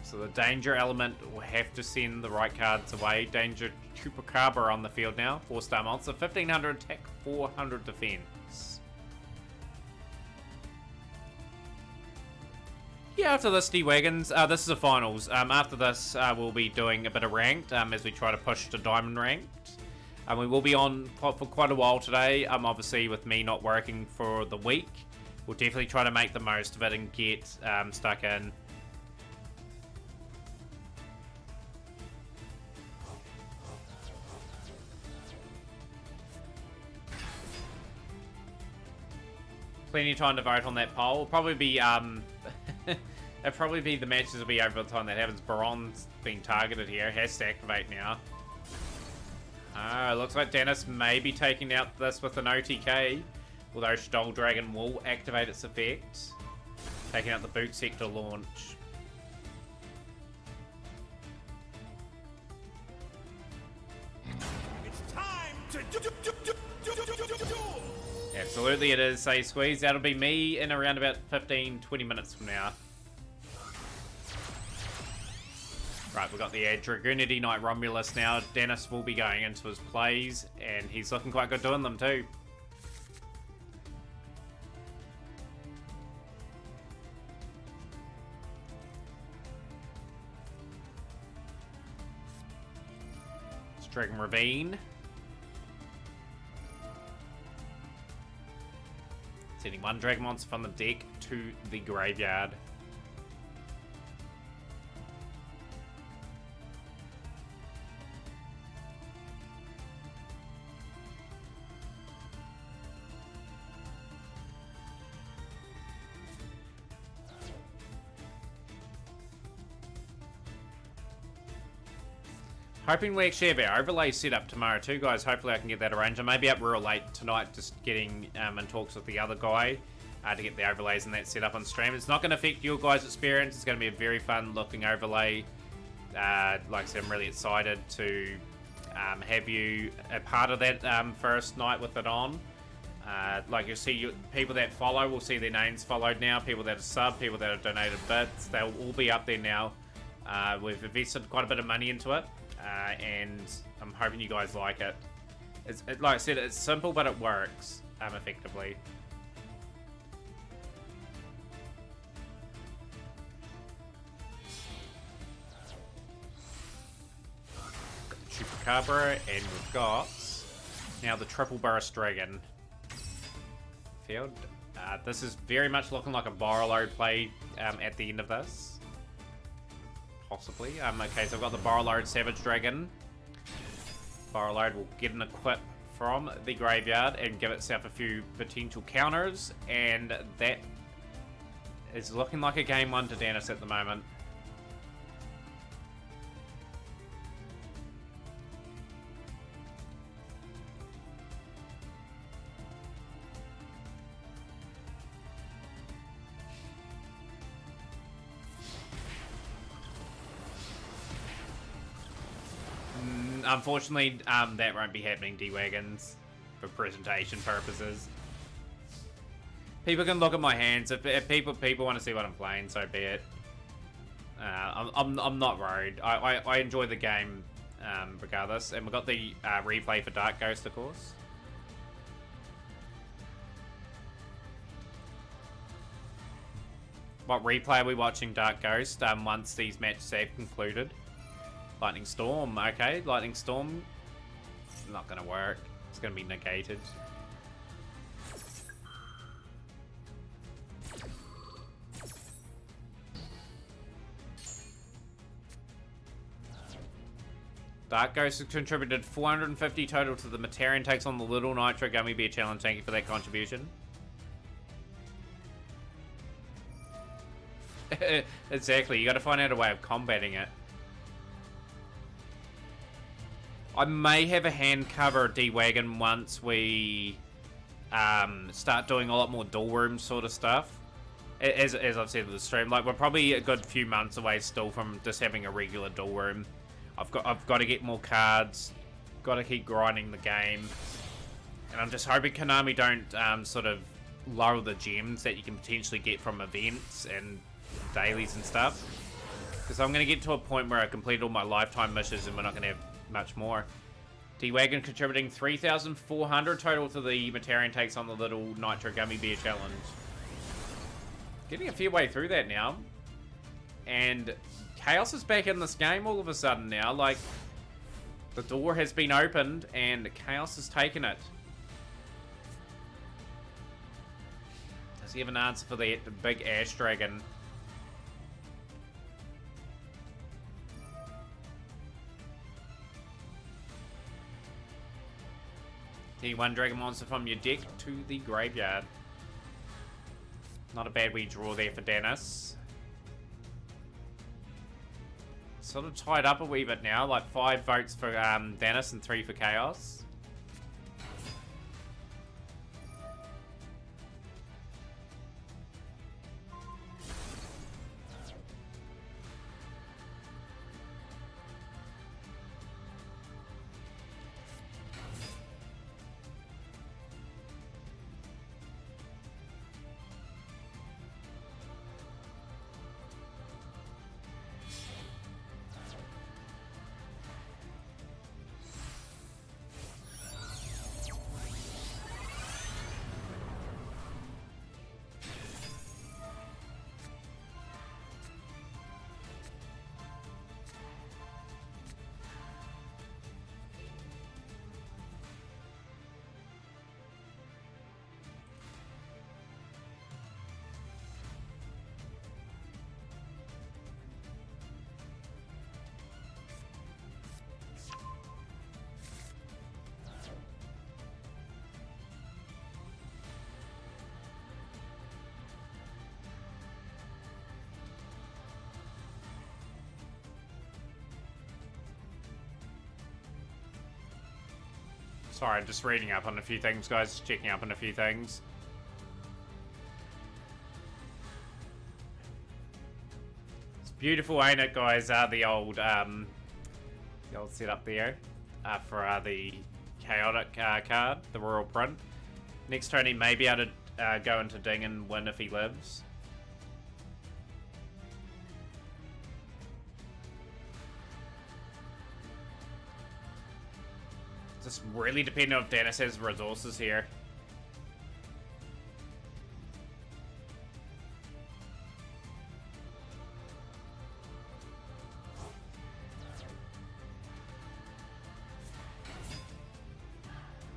So the danger element will have to send the right cards away. Danger Chupacabra on the field now. 4-star monster. 1500 attack, 400 defense. Yeah, after this, D-Wagons, this is the finals. After this, we'll be doing a bit of ranked as we try to push to diamond ranked. We will be on for quite a while today. Obviously, with me not working for the week, we'll definitely try to make the most of it and get stuck in. Plenty of time to vote on that poll. It'll probably be, it'll probably be the matches will be over the time that happens. Baron's being targeted here. Has to activate now. Looks like Dennis may be taking out this with an OTK. Although Stoll Dragon will activate its effect. Taking out the boot sector launch. It's time to duel. Absolutely it is, say Squeeze. That'll be me in around about 15-20 minutes from now. Right, we've got the Dragoonity Knight Romulus now. Dennis will be going into his plays, and he's looking quite good doing them too. It's Dragon Ravine. Sending one Dragon Monster from the deck to the graveyard. Hoping we actually have our overlay set up tomorrow too, guys. Hopefully I can get that arranged. I may be up real late tonight just getting in talks with the other guy to get the overlays and that set up on stream. It's not going to affect your guys' experience. It's going to be a very fun looking overlay. Like I said, I'm really excited to have you a part of that first night with it on. Like you'll see people that follow will see their names followed now. People that are sub, people that have donated bits, they'll all be up there now. We've invested quite a bit of money into it. And I'm hoping you guys like it. Like I said, it's simple, but it works effectively. Chupacabra, and we've got now the Triple Burst Dragon field. This is very much looking like a Borrowload play at the end of this. Possibly. Okay, so I've got the Borrowload Savage Dragon. Borrowload will get an equip from the graveyard and give itself a few potential counters, and that is looking like a game one to Dennis at the moment. Unfortunately, that won't be happening, D-Wagons, for presentation purposes. People can look at my hands. If people want to see what I'm playing, so be it. I'm not worried. I enjoy the game regardless. And we've got the replay for Dark Ghost, of course. What replay are we watching, Dark Ghost, once these matches have concluded? Lightning Storm, okay. Lightning Storm, not going to work. It's going to be negated. Dark Ghost has contributed 450 total to the Matarian takes on the Little Nitro Gummy Bear Challenge. Thank you for that contribution. Exactly, you got to find out a way of combating it. I may have a hand cover D-Wagon once we start doing a lot more duel room sort of stuff. As I've said with the stream, like we're probably a good few months away still from just having a regular duel room. I've got to get more cards, got to keep grinding the game, and I'm just hoping Konami don't sort of lower the gems that you can potentially get from events and dailies and stuff. Because I'm going to get to a point where I complete all my lifetime missions and we're not going to have much more. D-Wagon contributing 3,400 total to the Matarian takes on the Little Nitro Gummy Bear Challenge. Getting a fair way through that now. And Chaos is back in this game all of a sudden now. Like, the door has been opened and Chaos has taken it. Does he have an answer for the big Ash Dragon? One Dragon Monster from your deck to the graveyard. Not a bad wee draw there for Dennis. Sort of tied up a wee bit now, like 5 votes for Dennis and 3 for Chaos. Sorry, just reading up on a few things, guys. Checking up on a few things. It's beautiful, ain't it, guys? The old setup there for the chaotic card, the royal print. Next turn, he may be able to go into Ding and win if he lives. Just really depending on if Dennis has resources here.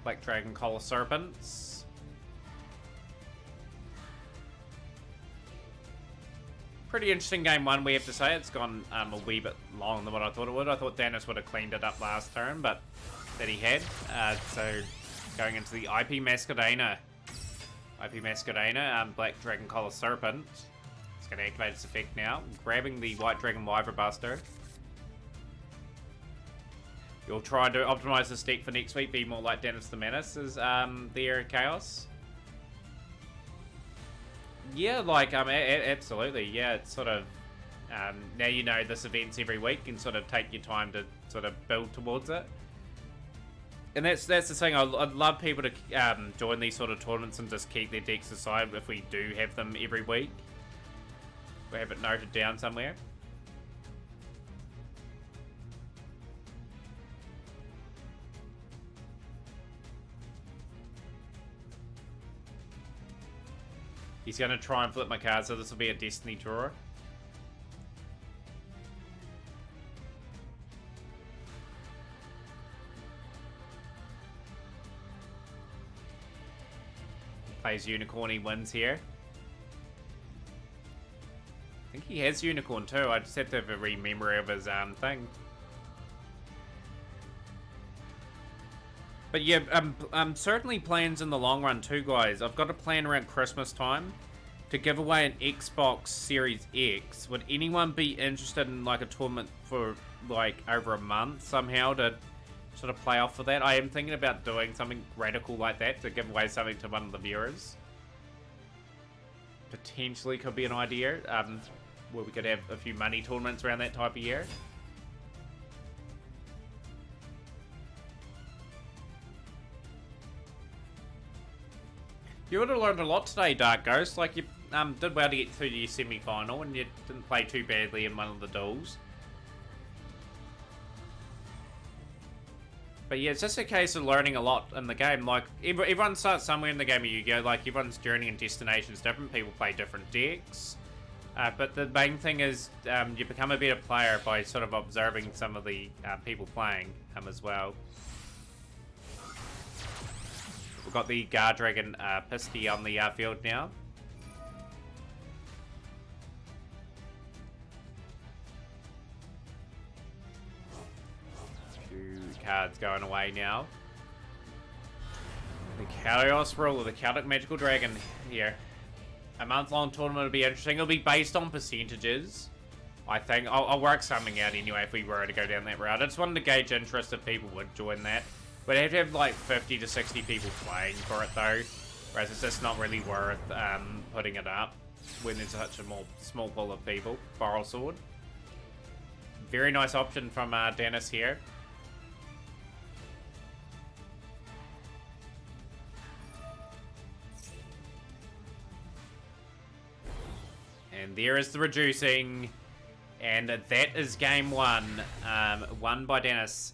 Black Dragon Collar Serpents. Pretty interesting game one, we have to say. It's gone a wee bit longer than what I thought it would. I thought Dennis would have cleaned it up last turn, but that he had. So going into the IP Masquerena. Black Dragon Collar Serpent. It's going to activate its effect now. Grabbing the White Dragon Wyvern Buster. You'll try to optimize this deck for next week, be more like Dennis the Menace is there Chaos. Yeah, like, absolutely. Yeah, it's sort of, now you know this event's every week and sort of take your time to sort of build towards it. And that's the thing, I'd love people to join these sort of tournaments and just keep their decks aside if we do have them every week. We have it noted down somewhere. He's going to try and flip my card, so this will be a Destiny draw. Plays Unicorn, he wins here. I think he has Unicorn too, I just have to have a re-memory of his thing. But yeah, certainly plans in the long run too, guys. I've got a plan around Christmas time to give away an Xbox Series X. Would anyone be interested in like a tournament for like over a month somehow to sort of play off for that? I am thinking about doing something radical like that to give away something to one of the viewers. Potentially could be an idea where we could have a few money tournaments around that type of year. You would have learned a lot today, Dark Ghost. Like, you did well to get through to your semi-final, and you didn't play too badly in one of the duels. But yeah, it's just a case of learning a lot in the game. Like, everyone starts somewhere in the game of Yu-Gi-Oh! Like, everyone's journey and destination is different. People play different decks. But the main thing is you become a better player by sort of observing some of the people playing as well. We've got the Guard Dragon Pisty on the field now. Two cards going away now. The Chaos Rule of the Celtic Magical Dragon here. A month-long tournament would be interesting. It'll be based on percentages. I think. I'll work something out anyway if we were to go down that route. I just wanted to gauge interest if people would join that. We'd have to have like 50 to 60 people playing for it though. Whereas it's just not really worth putting it up when there's such a small pool of people. Borrow Sword. Very nice option from Dennis here. And there is the reducing. And that is game one. Won by Dennis.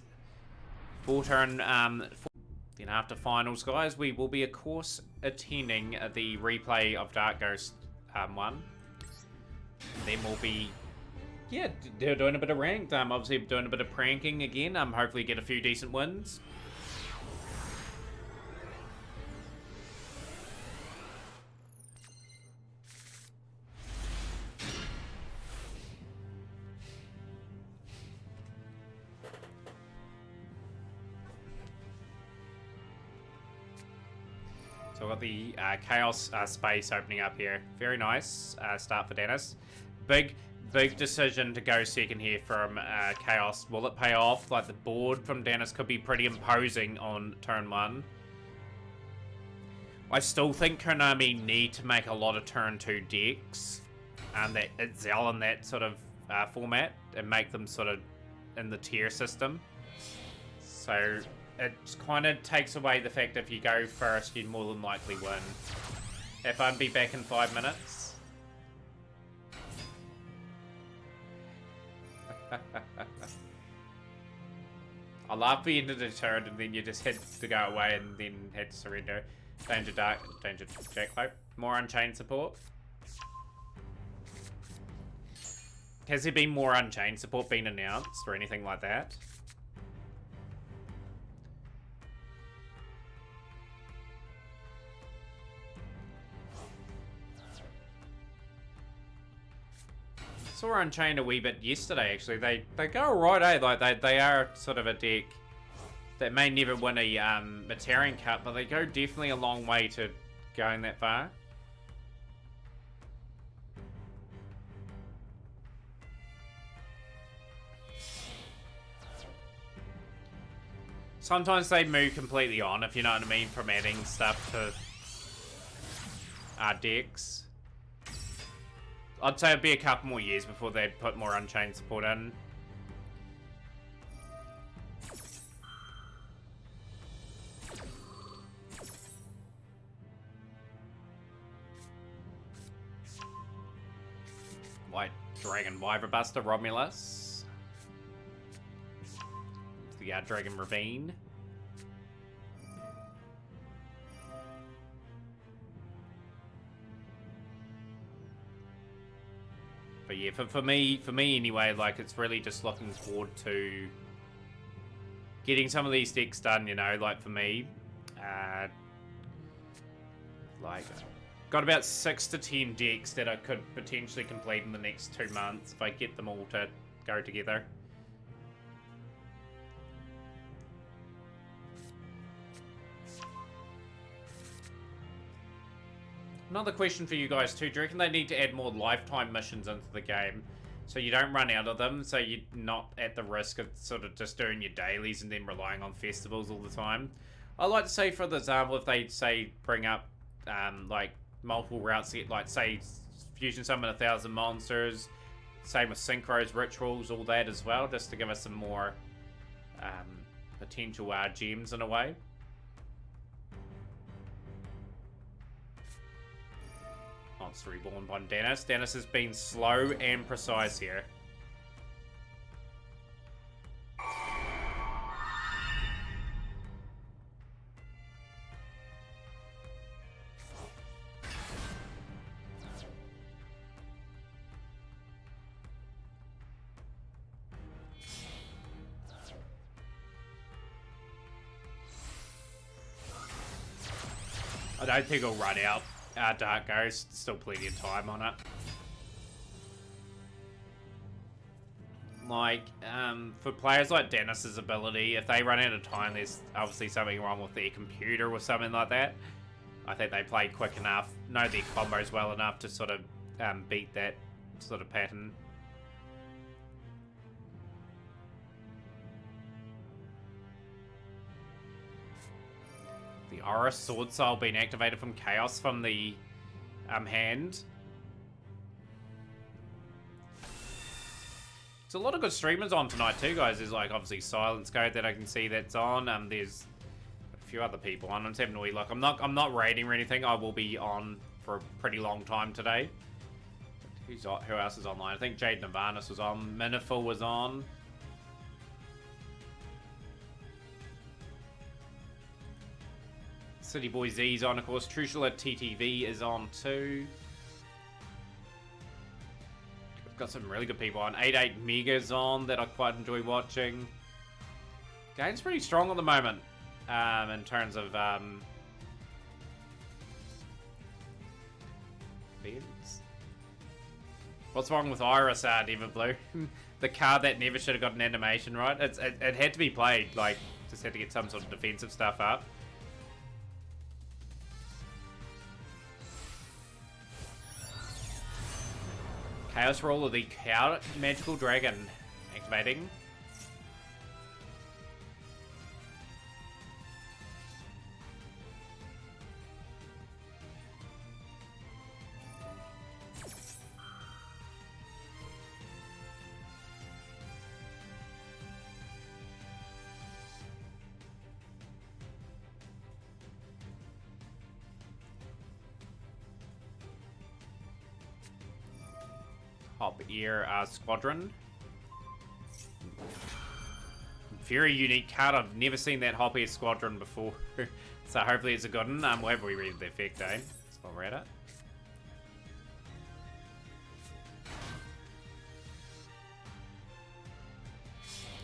Full turn. Then after finals, guys, we will be, of course, attending the replay of Dark Ghost 1. Then we'll be, yeah, doing a bit of ranked. Obviously doing a bit of pranking again. Hopefully get a few decent wins. So we've got the Chaos space opening up here. Very nice start for Dennis. Big decision to go second here from Chaos. Will it pay off? Like, the board from Dennis could be pretty imposing on turn 1. I still think Konami need to make a lot of turn 2 decks. That excel in that sort of format. And make them sort of in the tier system. So it kind of takes away the fact if you go first, you'd more than likely win. If I'd be back in 5 minutes. I love the end of the turn and then you just had to go away and then had to surrender. Danger Jackalope. More Unchained support. Has there been more Unchained support been announced or anything like that? Saw Unchained a wee bit yesterday, actually. They go alright, eh? Like, they are sort of a deck that may never win a Matarian Cup, but they go definitely a long way to going that far. Sometimes they move completely on, if you know what I mean, from adding stuff to our decks. I'd say it'd be a couple more years before they'd put more Unchained support in. White Dragon Wyvern Buster Romulus. The Dragon Ravine. But yeah, for me anyway, like, it's really just looking forward to getting some of these decks done, you know, like for me. Like, got about 6 to 10 decks that I could potentially complete in the next 2 months if I get them all to go together. Another question for you guys too. Do you reckon they need to add more lifetime missions into the game so you don't run out of them, so you're not at the risk of sort of just doing your dailies and then relying on festivals all the time? I like to say, for example, if they say bring up like multiple routes, like say fusion summon 1,000 monsters, same with synchros, rituals, all that as well, just to give us some more potential gems in a way. Monster Reborn by Dennis. Dennis has been slow and precise here. I don't think it'll run out. Dark Ghost, still plenty of time on it. Like, for players like Dennis's ability, if they run out of time, there's obviously something wrong with their computer or something like that. I think they play quick enough, know their combos well enough to sort of beat that sort of pattern. The Aura Sword Soul being activated from Chaos from the hand. There's a lot of good streamers on tonight too, guys. There's like obviously Silence Code that I can see that's on. There's a few other people on. I'm just having a wee look. I'm not raiding or anything. I will be on for a pretty long time today. Who else is online? I think Jade Navanis was on. Miniful was on. City Boy Z's on, of course. Trushula TTV is on too. We've got some really good people on. 88 Mega's on that I quite enjoy watching. Game's pretty strong at the moment in terms of events. What's wrong with Iris, Diva Blue? The card that never should have got an animation, right? It had to be played, like, just had to get some sort of defensive stuff up. Chaos Roll of the Chaotic Magical Dragon activating. Hop Ear Squadron. Very unique card. I've never seen that Hop Ear Squadron before. So hopefully it's a good one. Whatever we read the effect, eh? That's what we're at it.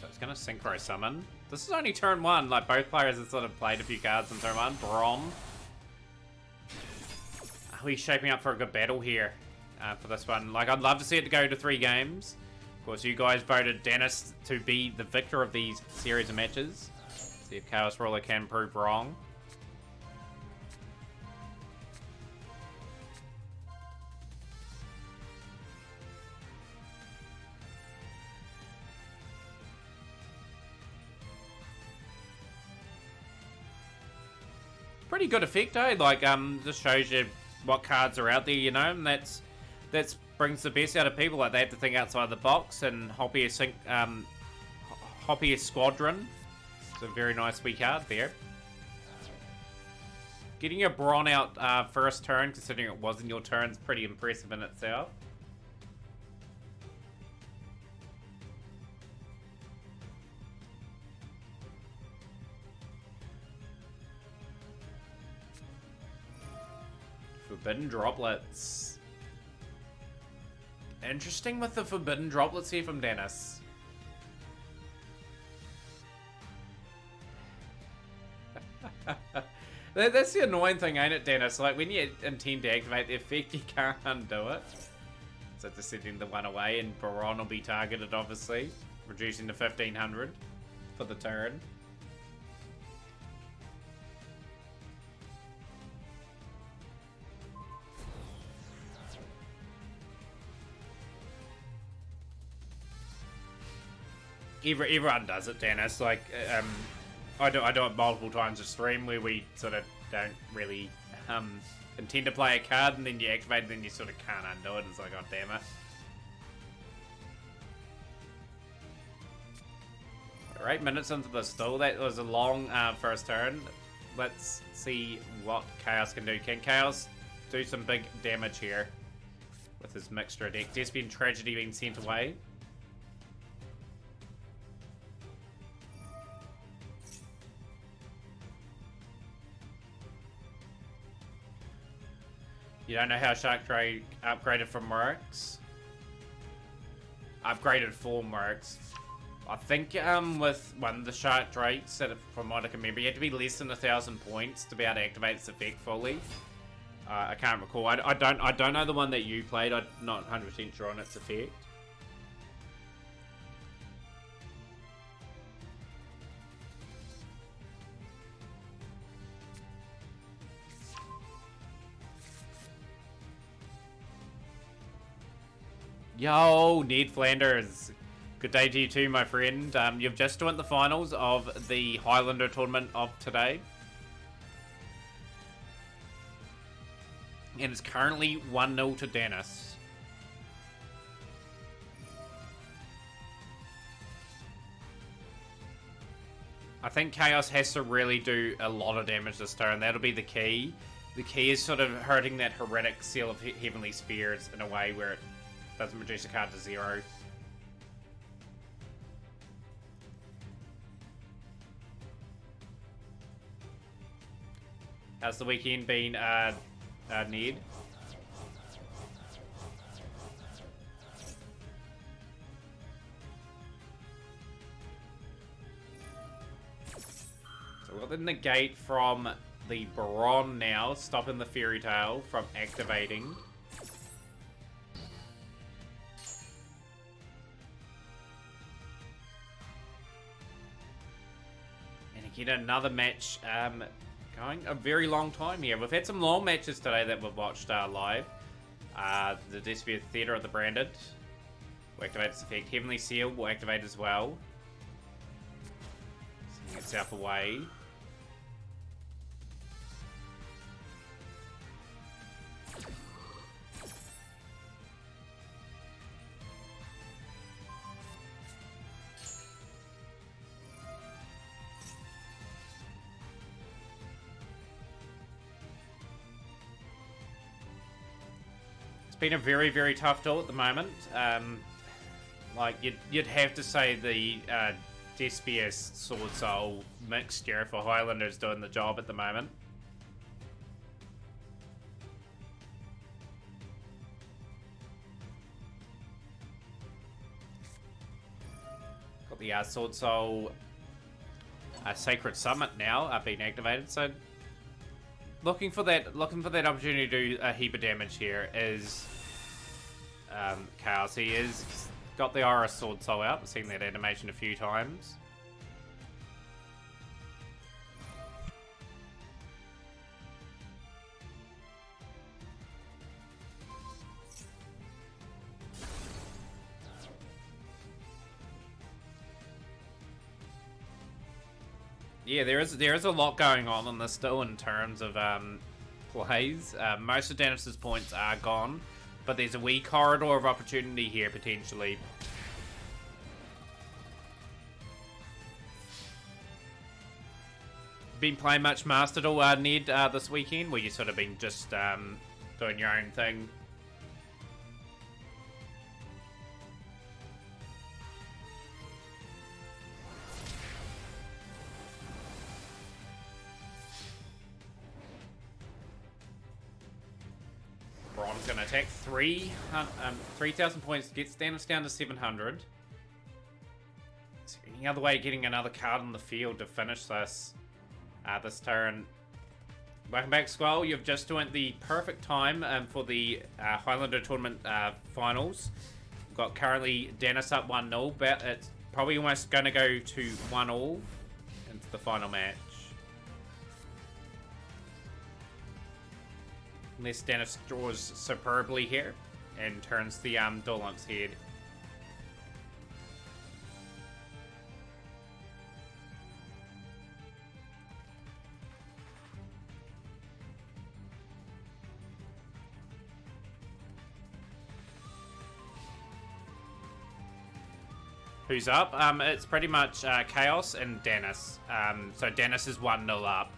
So it's going to Synchro Summon. This is only turn 1. Like, both players have sort of played a few cards in turn 1. Brom. Are we shaping up for a good battle here? For this one. Like, I'd love to see it to go to 3 games. Of course, you guys voted Dennis to be the victor of these series of matches. See if Chaos Ruler can prove wrong. Pretty good effect, eh? Like, just shows you what cards are out there, you know, and that brings the best out of people. Like, they have to think outside the box, and Hop Ear Squadron. It's a very nice wee card there. Getting your Bron out first turn, considering it wasn't your turn, is pretty impressive in itself. Forbidden Droplets. Interesting with the Forbidden Droplets here from Dennis. That's the annoying thing, ain't it, Dennis? Like, when you intend to activate the effect, you can't undo it. So just sending the one away, and Baron will be targeted, obviously. Reducing to 1500 for the turn. Everyone does it, Dennis. Like, I do it multiple times a stream where we sort of don't really intend to play a card, and then you activate it, and then you sort of can't undo it. It's like, oh, damn it. We're 8 minutes into the still. That was a long first turn. Let's see what Chaos can do. Can Chaos do some big damage here with his mixture deck? Despian Tragedy being sent away. You don't know how Shark Drake upgraded from Mercs? Upgraded for Mercs. I think with one of the Shark Drakes, from what I can remember, you had to be less than 1,000 points to be able to activate its effect fully. I can't recall. I don't know the one that you played. I'm not 100% sure on its effect. Yo, Ned Flanders. Good day to you too, my friend. You've just joined the finals of the Highlander tournament of today. And it's currently 1-0 to Dennis. I think Chaos has to really do a lot of damage this turn. That'll be the key. The key is sort of hurting that Heretic Seal of Heavenly Spears in a way where it doesn't reduce a card to 0. How's the weekend been, Ned? So we've got the negate from the Baron now, stopping the Fairy Tail from activating. And again, another match going a very long time here. We've had some long matches today that we've watched live. The Despia Theatre of the Branded will activate its effect. Heavenly Seal will activate as well. Sending itself away. Been a very, very tough duel at the moment. Like you'd have to say the Despia's Sword Soul mixture for Highlander is doing the job at the moment. Got the Sword Soul Sacred Summit now being activated, so looking for that opportunity to do a heap of damage here is Chaos. He has got the Aura Sword Soul out. We've seen that animation a few times. Yeah, there is a lot going on in this still in terms of plays. Most of Dennis's points are gone, but there's a wee corridor of opportunity here potentially. Been playing much Master Duel, Ned, this weekend, where you sort of been just doing your own thing? Bron's gonna attack 3,000 points, gets Dennis down to 700. Is there any other way of getting another card on the field to finish this this turn? Welcome back, Squall. You've just joined the perfect time for the Highlander tournament finals. We've got currently Dennis up 1-0, but it's probably almost going to go to 1-1 into the final match. Unless Dennis draws superbly here and turns the duel on its head. Who's up? It's pretty much Chaos and Dennis. So Dennis is 1-0 up.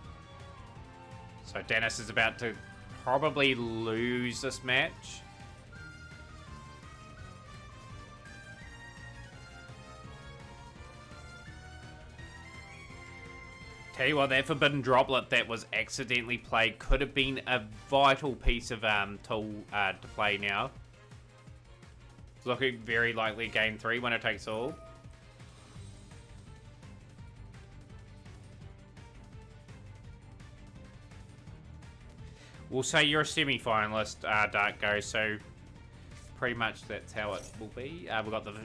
So Dennis is about to probably lose this match. Tell you what, that Forbidden Droplet that was accidentally played could have been a vital piece of tool to play now. It's looking very likely game 3, winner takes all. We'll say you're a semi-finalist, Dark Ghost, so pretty much that's how it will be. We've got the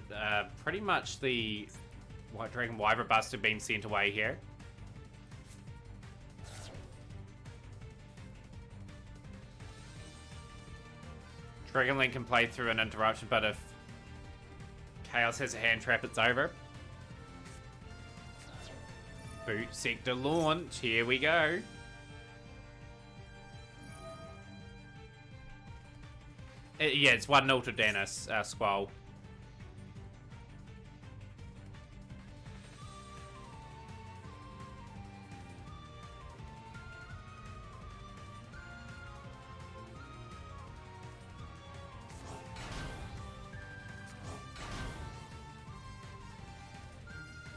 pretty much the White Dragon Wyvern Buster being sent away here. Dragon Link can play through an interruption, but if Chaos has a hand trap, it's over. Boot sector launch, here we go. Yeah, it's 1-0 to Dennis, Squall.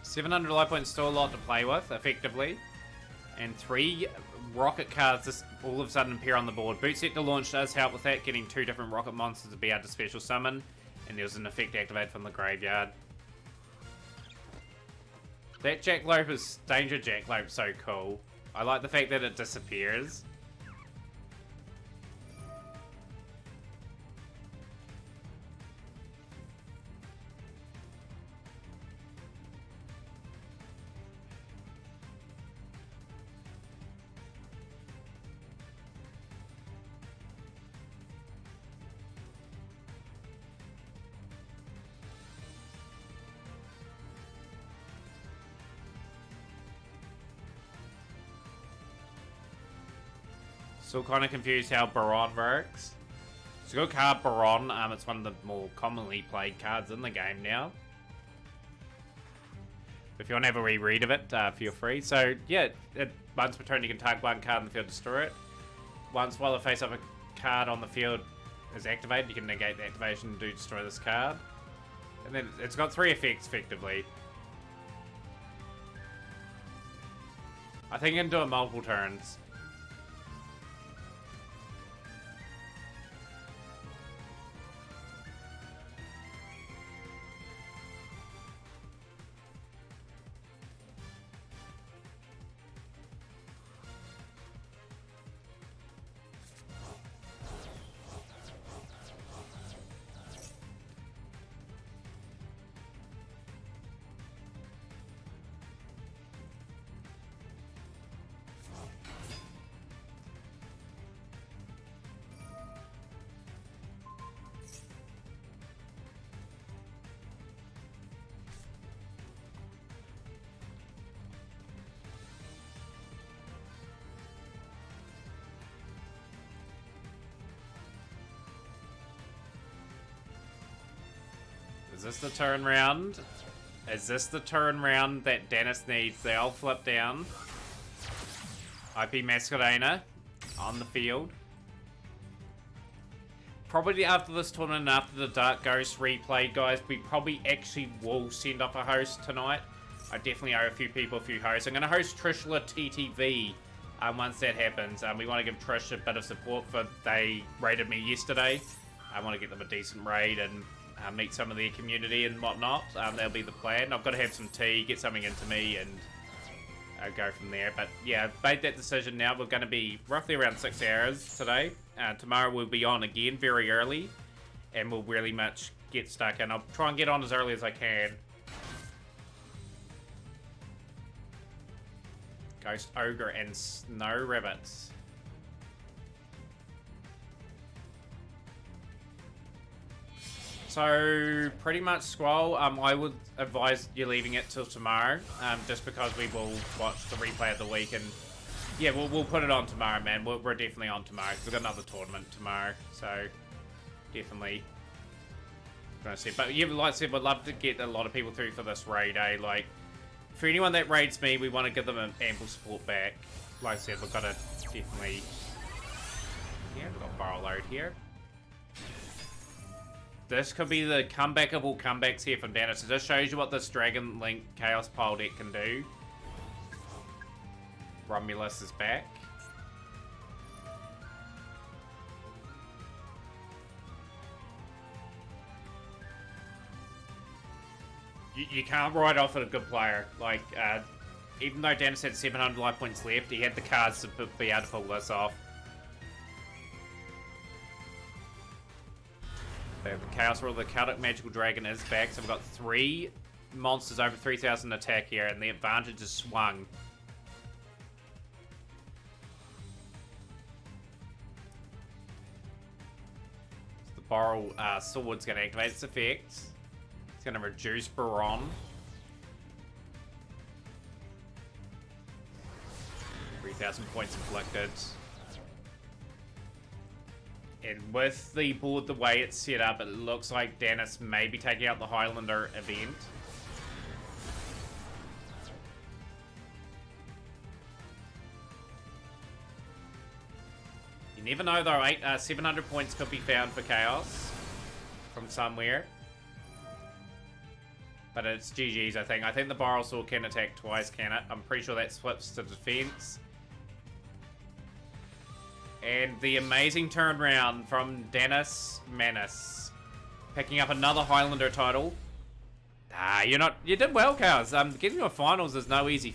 $700 life points, still a lot to play with, effectively. And 3 rocket cards just all of a sudden appear on the board. Boot sector launch does help with that, getting 2 different rocket monsters to be able to special summon. And there's an effect activated from the graveyard. That Jackalope is Danger Jackalope, so cool. I like the fact that it disappears. Still kind of confused how Baron works. So got card Baron. It's one of the more commonly played cards in the game now. If you want to have a reread of it, feel free. So yeah, once per turn you can target 1 card in the field, destroy it. Once while the face up a card on the field is activated, you can negate the activation and destroy this card. And then it's got 3 effects effectively. I think you can do it multiple turns. Is this the turn round? Is this the turn round that Dennis needs? They all flip down. IP Masquerena on the field. Probably after this tournament and after the Dark Ghost replay, guys, we probably actually will send off a host tonight. I definitely owe a few people a few hosts. I'm going to host Trishla TTV once that happens. We want to give Trish a bit of support for they raided me yesterday. I want to get them a decent raid and meet some of their community and whatnot. That'll be the plan. I've got to have some tea, get something into me, and go from there. But yeah, I've made that decision now. We're going to be roughly around 6 hours today. Tomorrow we'll be on again very early, and we'll really much get stuck in. I'll try and get on as early as I can. Ghost Ogre and Snow Rabbits. So, pretty much, Squall, I would advise you leaving it till tomorrow, just because we will watch the replay of the week, and yeah, we'll put it on tomorrow, man. We're definitely on tomorrow, because we've got another tournament tomorrow, so definitely gonna see. But yeah, like I said, we'd love to get a lot of people through for this raid, eh? Like, for anyone that raids me, we want to give them an ample support back. Like I said, we've got to definitely... Yeah, we've got barrel load here. This could be the comeback of all comebacks here from Dennis. It just shows you what this Dragon Link Chaos Pile deck can do. Romulus is back. You can't write off at a good player. Like, even though Dennis had 700 life points left, he had the cards to be able to pull this off. The Chaos Rule, the Chaotic Magical Dragon is back, so we've got 3 monsters over 3,000 attack here, and the advantage is swung. So the Borrow Sword's going to activate its effects. It's going to reduce Baron. 3,000 points inflicted. And with the board the way it's set up, it looks like Dennis may be taking out the Highlander event. You never know though, 700 points could be found for Chaos from somewhere. But it's GG's, I think. I think the Borrelsaur can attack twice, can it? I'm pretty sure that flips to defense. And the amazing turnaround from Dennis Manus. Picking up another Highlander title. You did well, Chaos. Getting to a finals is no easy